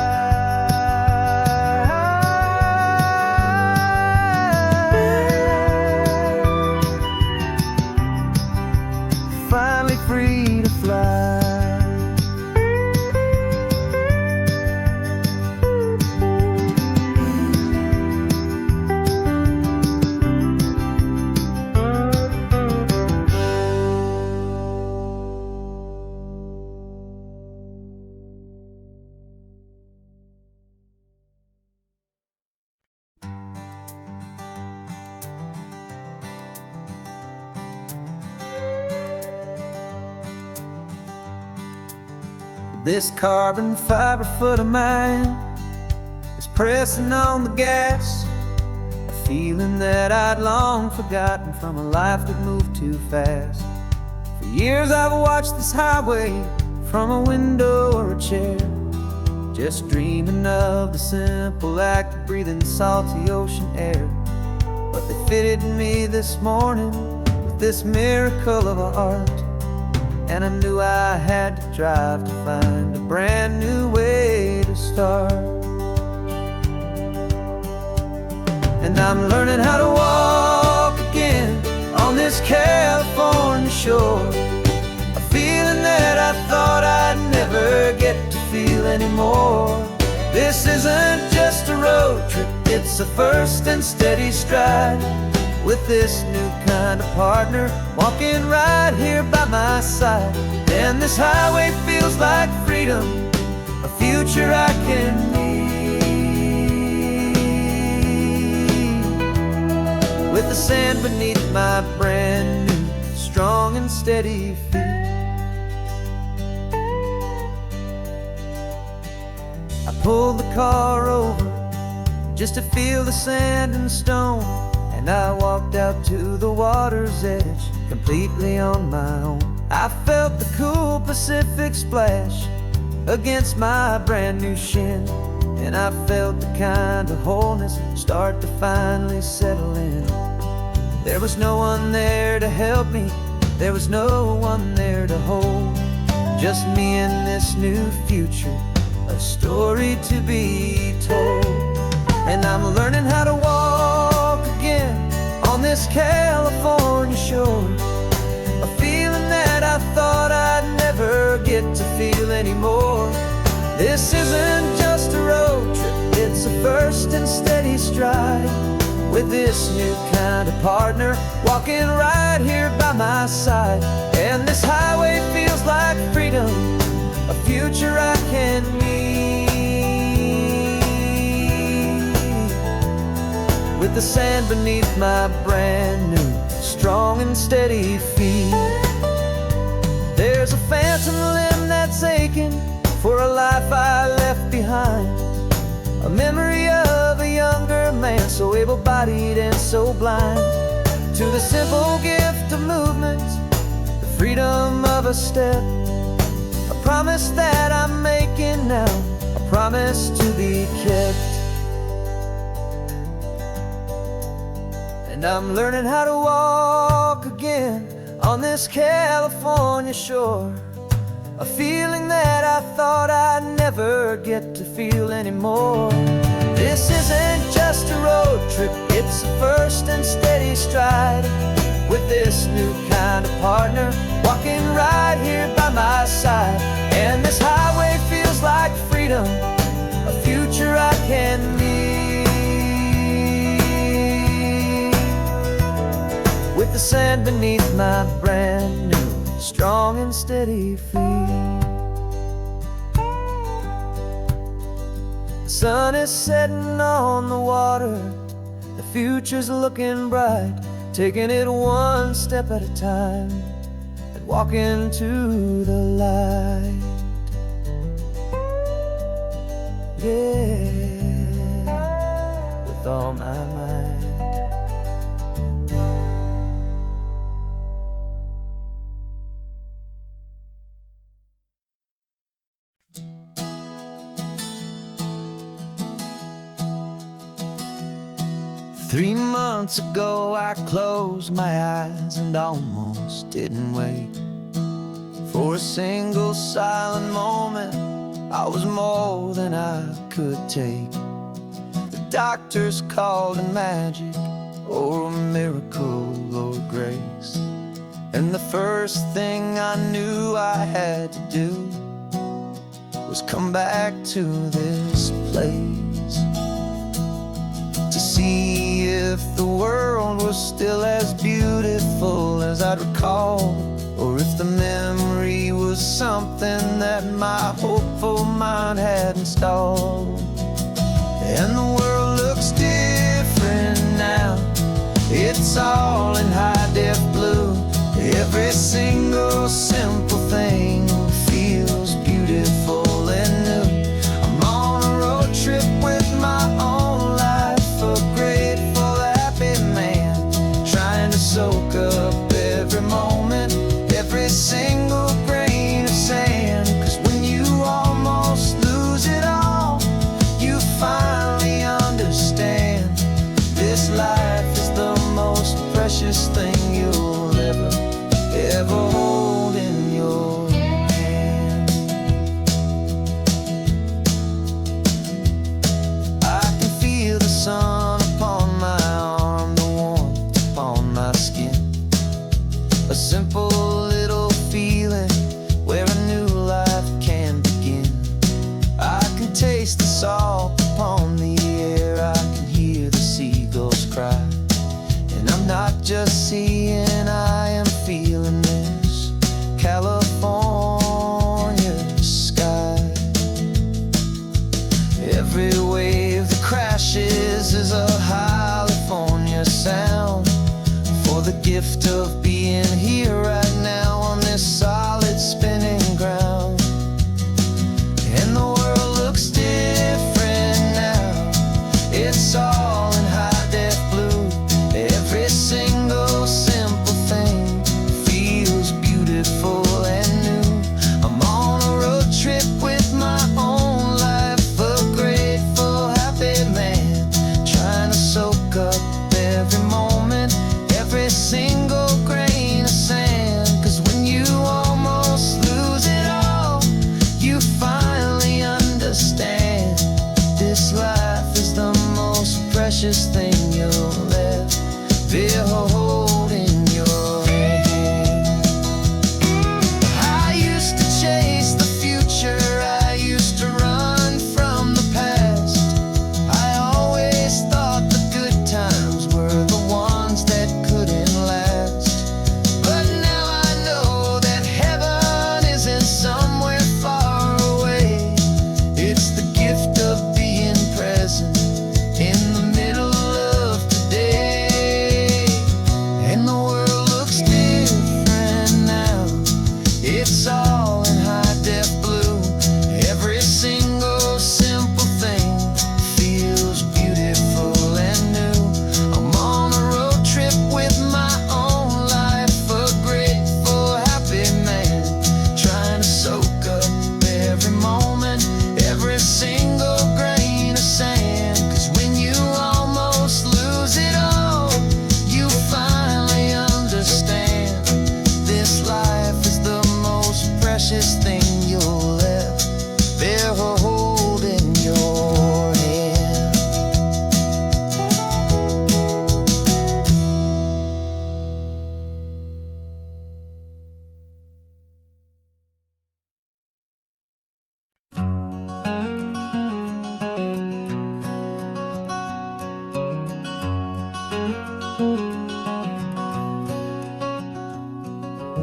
Finally free to fly. This carbon fiber foot of mine is pressing on the gas, a feeling that I'd long forgotten from a life that moved too fast. For years I've watched this highway from a window or a chair, just dreaming of the simple act of breathing salty ocean air. But they fitted me this morning with this miracle of art, and I knew I had to drive to find a brand new way to start. And I'm learning how to walk again on this California shore, a feeling that I thought I'd never get to feel anymore. This isn't just a road trip, it's a first and steady stride, with this new kind of partner walking right here by my side. And this highway feels like freedom, a future I can need, with the sand beneath my brand new, strong and steady feet. I pulled the car over just to feel the sand and stone, and I walked out to the water's edge, completely on my own. I felt the cool Pacific splash against my brand new shin, and I felt the kind of wholeness start to finally settle in. There was no one there to help me, there was no one there to hold, just me and this new future, a story to be told. And I'm learning how to walk again on this California shore, a feeling that I thought I'd never get to feel anymore. This isn't just a road trip, it's a first and steady stride, with this new kind of partner walking right here by my side. And this highway feels like freedom, a future I can need, with the sand beneath my brand new, strong and steady feet. There's a phantom limb that's aching for a life I left behind, a memory of a younger man, so able-bodied and so blind, to the simple gift of movement, the freedom of a step, a promise that I'm making now, a promise to be kept. And I'm learning how to walk again on this California shore, a feeling that I thought I'd never get to feel anymore. This isn't just partner, walking right here by my side. And this highway feels like freedom, a future I can meet. With the sand beneath my brand new, strong and steady feet. The sun is setting on the water, the future's looking bright, taking it one step at a time and walking to the light. Yeah, with all my might. 3 months ago I closed my eyes and almost didn't wake. For a single silent moment, I was more than I could take. The doctors called it magic, or a miracle, or grace. And the first thing I knew I had to do was come back to this place, to see if the world was still as beautiful as I'd recall, or if the memory was something that my hopeful mind had installed. And the world looks different now, it's all in high-def blue. Every single simple thing feels beautiful and new. I'm on a road trip with my own life, a grateful, happy man, trying to soak up every moment, every single grain of sand. 'Cause when you almost lose it all, you finally understand this life is the most precious thing you'll ever hold in your hand. I can feel the sun upon my arm, the warmth upon my skin, a simple little feeling where a new life can begin. I can taste the salt upon the air, I can hear the seagulls cry, and I'm not just seeing, I am feeling this California sky. Every wave that crashes is a California sound, for the gift of being here right now on this solid spinning ground. And the world looks different now, it's all in high-def blue. Every single simple thing feels beautiful and new. I'm on a road trip with my own life, a grateful, happy man, trying to soak up every moment, every single grain of sand. 'Cause when you almost lose it all, you finally understand this life is the most precious thing you'll ever hold in your hand. I used to chase the future, I used to run from the past. I always thought the good times were the ones that couldn't last. But now I know that heaven isn't somewhere far away. It's the gift of being present in the middle of today.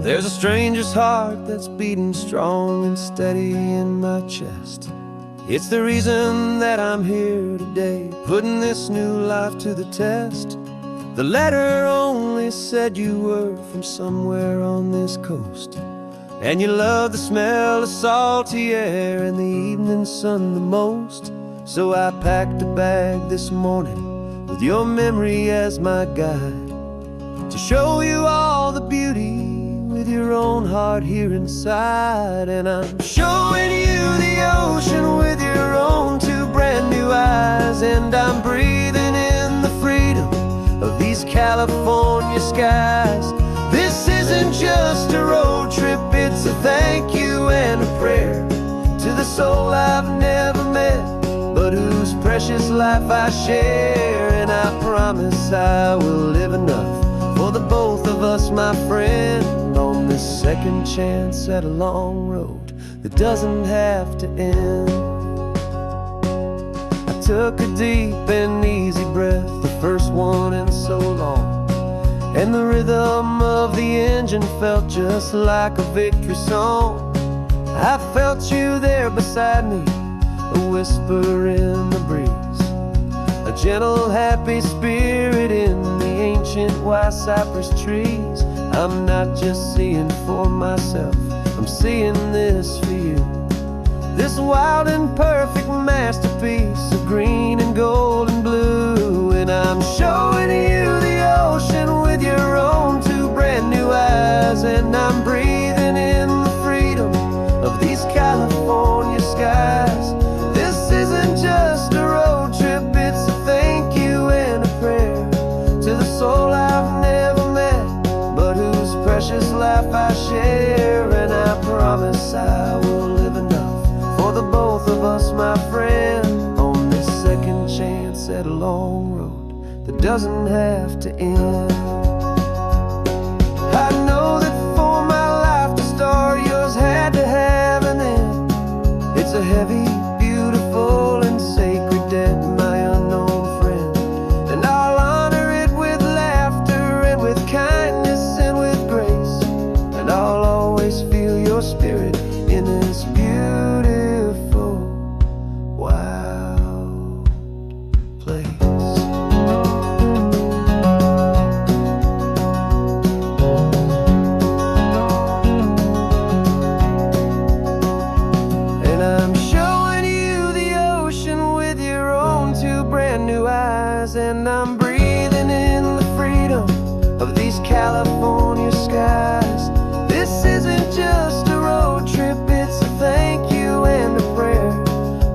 There's a stranger's heart that's beating strong and steady in my chest. It's the reason that I'm here today, putting this new life to the test. The letter only said you were from somewhere on this coast, and you love the smell of salty air and the evening sun the most. So I packed a bag this morning with your memory as my guide, to show you all the beauty with your own heart here inside. And I'm showing you the ocean with your own two brand new eyes, and I'm breathing in the freedom of these California skies. This isn't just a road trip, it's a thank you and a prayer to the soul I've never met, but whose precious life I share. And I promise I will live enough for the both of us, my friend, on this second chance at a long road that doesn't have to end. I took a deep and easy breath, the first one in so long, and the rhythm of the engine felt just like a victory song. I felt you there beside me, a whisper in the breeze, a gentle happy spirit in the ancient white cypress trees. I'm not just seeing for myself, I'm seeing this for you, this wild and perfect masterpiece of green and gold and blue. And I'm showing you the ocean with your own two brand new eyes, and I'm breathing in the freedom of these California skies. This isn't just a road trip, it's a thank you and a prayer to the soul I've never met, but whose precious life I share. And I promise I will live enough for the both of us, my friend, on this second chance at a long road that doesn't have to end. I know that for my life to start, yours had to have an end. It's a heavy, beautiful, and sacred debt, my unknown friend, and I'll honor it with laughter and with kindness and with grace, and I'll always feel your spirit in this beautiful, wild place. And I'm showing you the ocean with your own two brand new eyes, and I'm breathing in the freedom of these California skies. This isn't just a road trip, it's a thank you and a prayer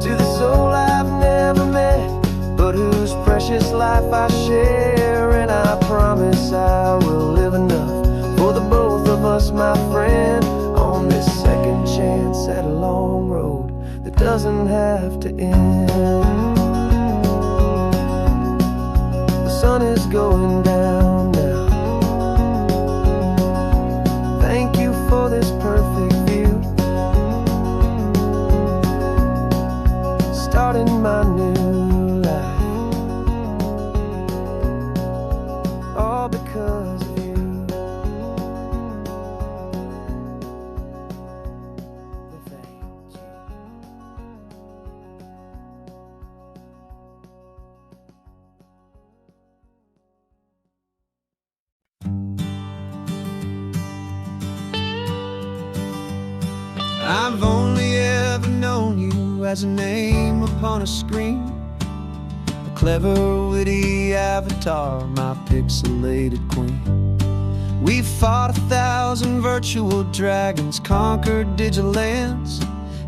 to the soul I've never met, but whose precious life I share. And I promise I will live enough for the both of us, my friend, on this second chance at a long road that doesn't have to end. The sun is going down now. Thank you for this perfect view, starting my new life, all because of you. Thank you. I've only ever known you as a name upon a screen, a clever, witty avatar, my pixelated queen. We fought 1,000 virtual dragons, conquered digital lands,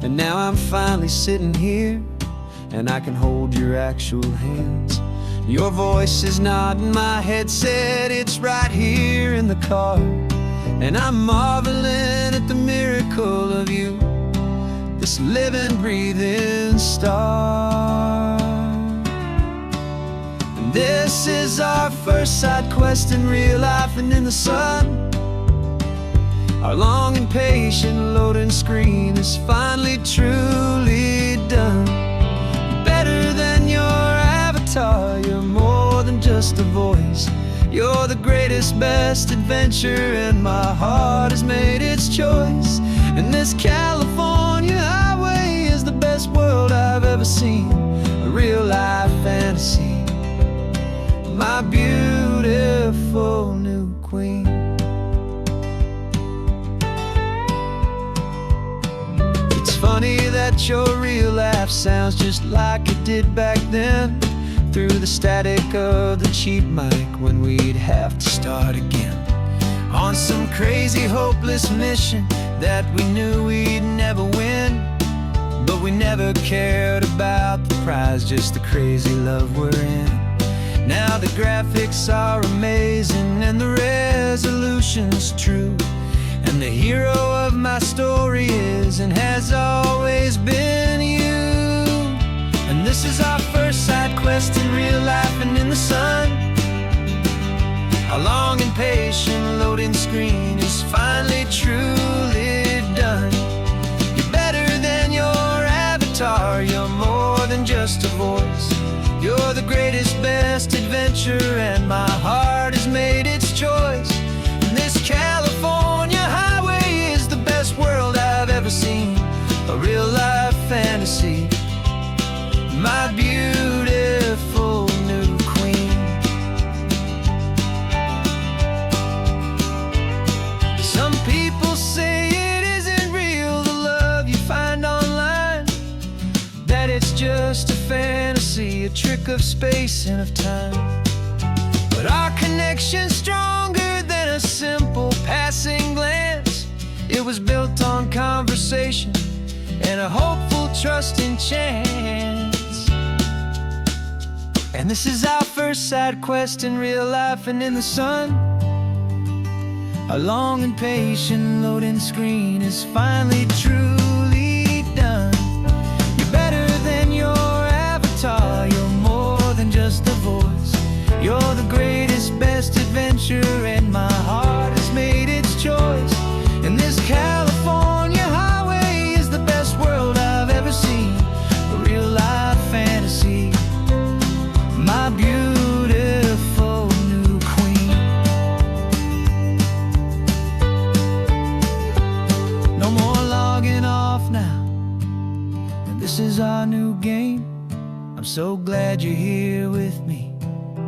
and now I'm finally sitting here, and I can hold your actual hands. Your voice is not in my headset, it's right here in the car, and I'm marveling at the miracle of you, this living, breathing star. And this is our first side quest in real life and in the sun. Our long and patient loading screen is finally truly done. Better than your avatar, you're more than just a voice. You're the greatest, best adventure, and my heart has made its choice. And this California highway is the best world I've ever seen, a real life fantasy, my beautiful new queen. It's funny that your real life sounds just like it did back then, through the static of the cheap mic when we'd have to start again, on some crazy hopeless mission that we knew we'd never win. But we never cared about the prize, just the crazy love we're in. Now the graphics are amazing and the resolution's true, and the hero of my story is and has always been you. And this is our first side quest in real life and in the sun. Our long and patient loading screen is finally truly done. You're better than your avatar, you're more than just a voice. You're the greatest, best adventure, and my heart has made its choice. And this California highway is the best world I've ever seen, a real life fantasy, my beautiful new queen. Some people say it isn't real, the love you find online, that it's just a fantasy, a trick of space and of time. But our connection's stronger than a simple passing glance. It was built on conversation and a hopeful, trusting chance. And this is our first side quest in real life and in the sun. Our long and patient loading screen is finally truly done. You're better than your avatar, you're more than just a voice. You're the greatest, best adventure, and my heart has made its choice. And this California highway is the best world I've ever seen, a real life fantasy, my beautiful new queen. No more logging off now, and this is our new game. I'm so glad you're here with me,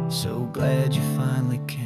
so glad you finally came.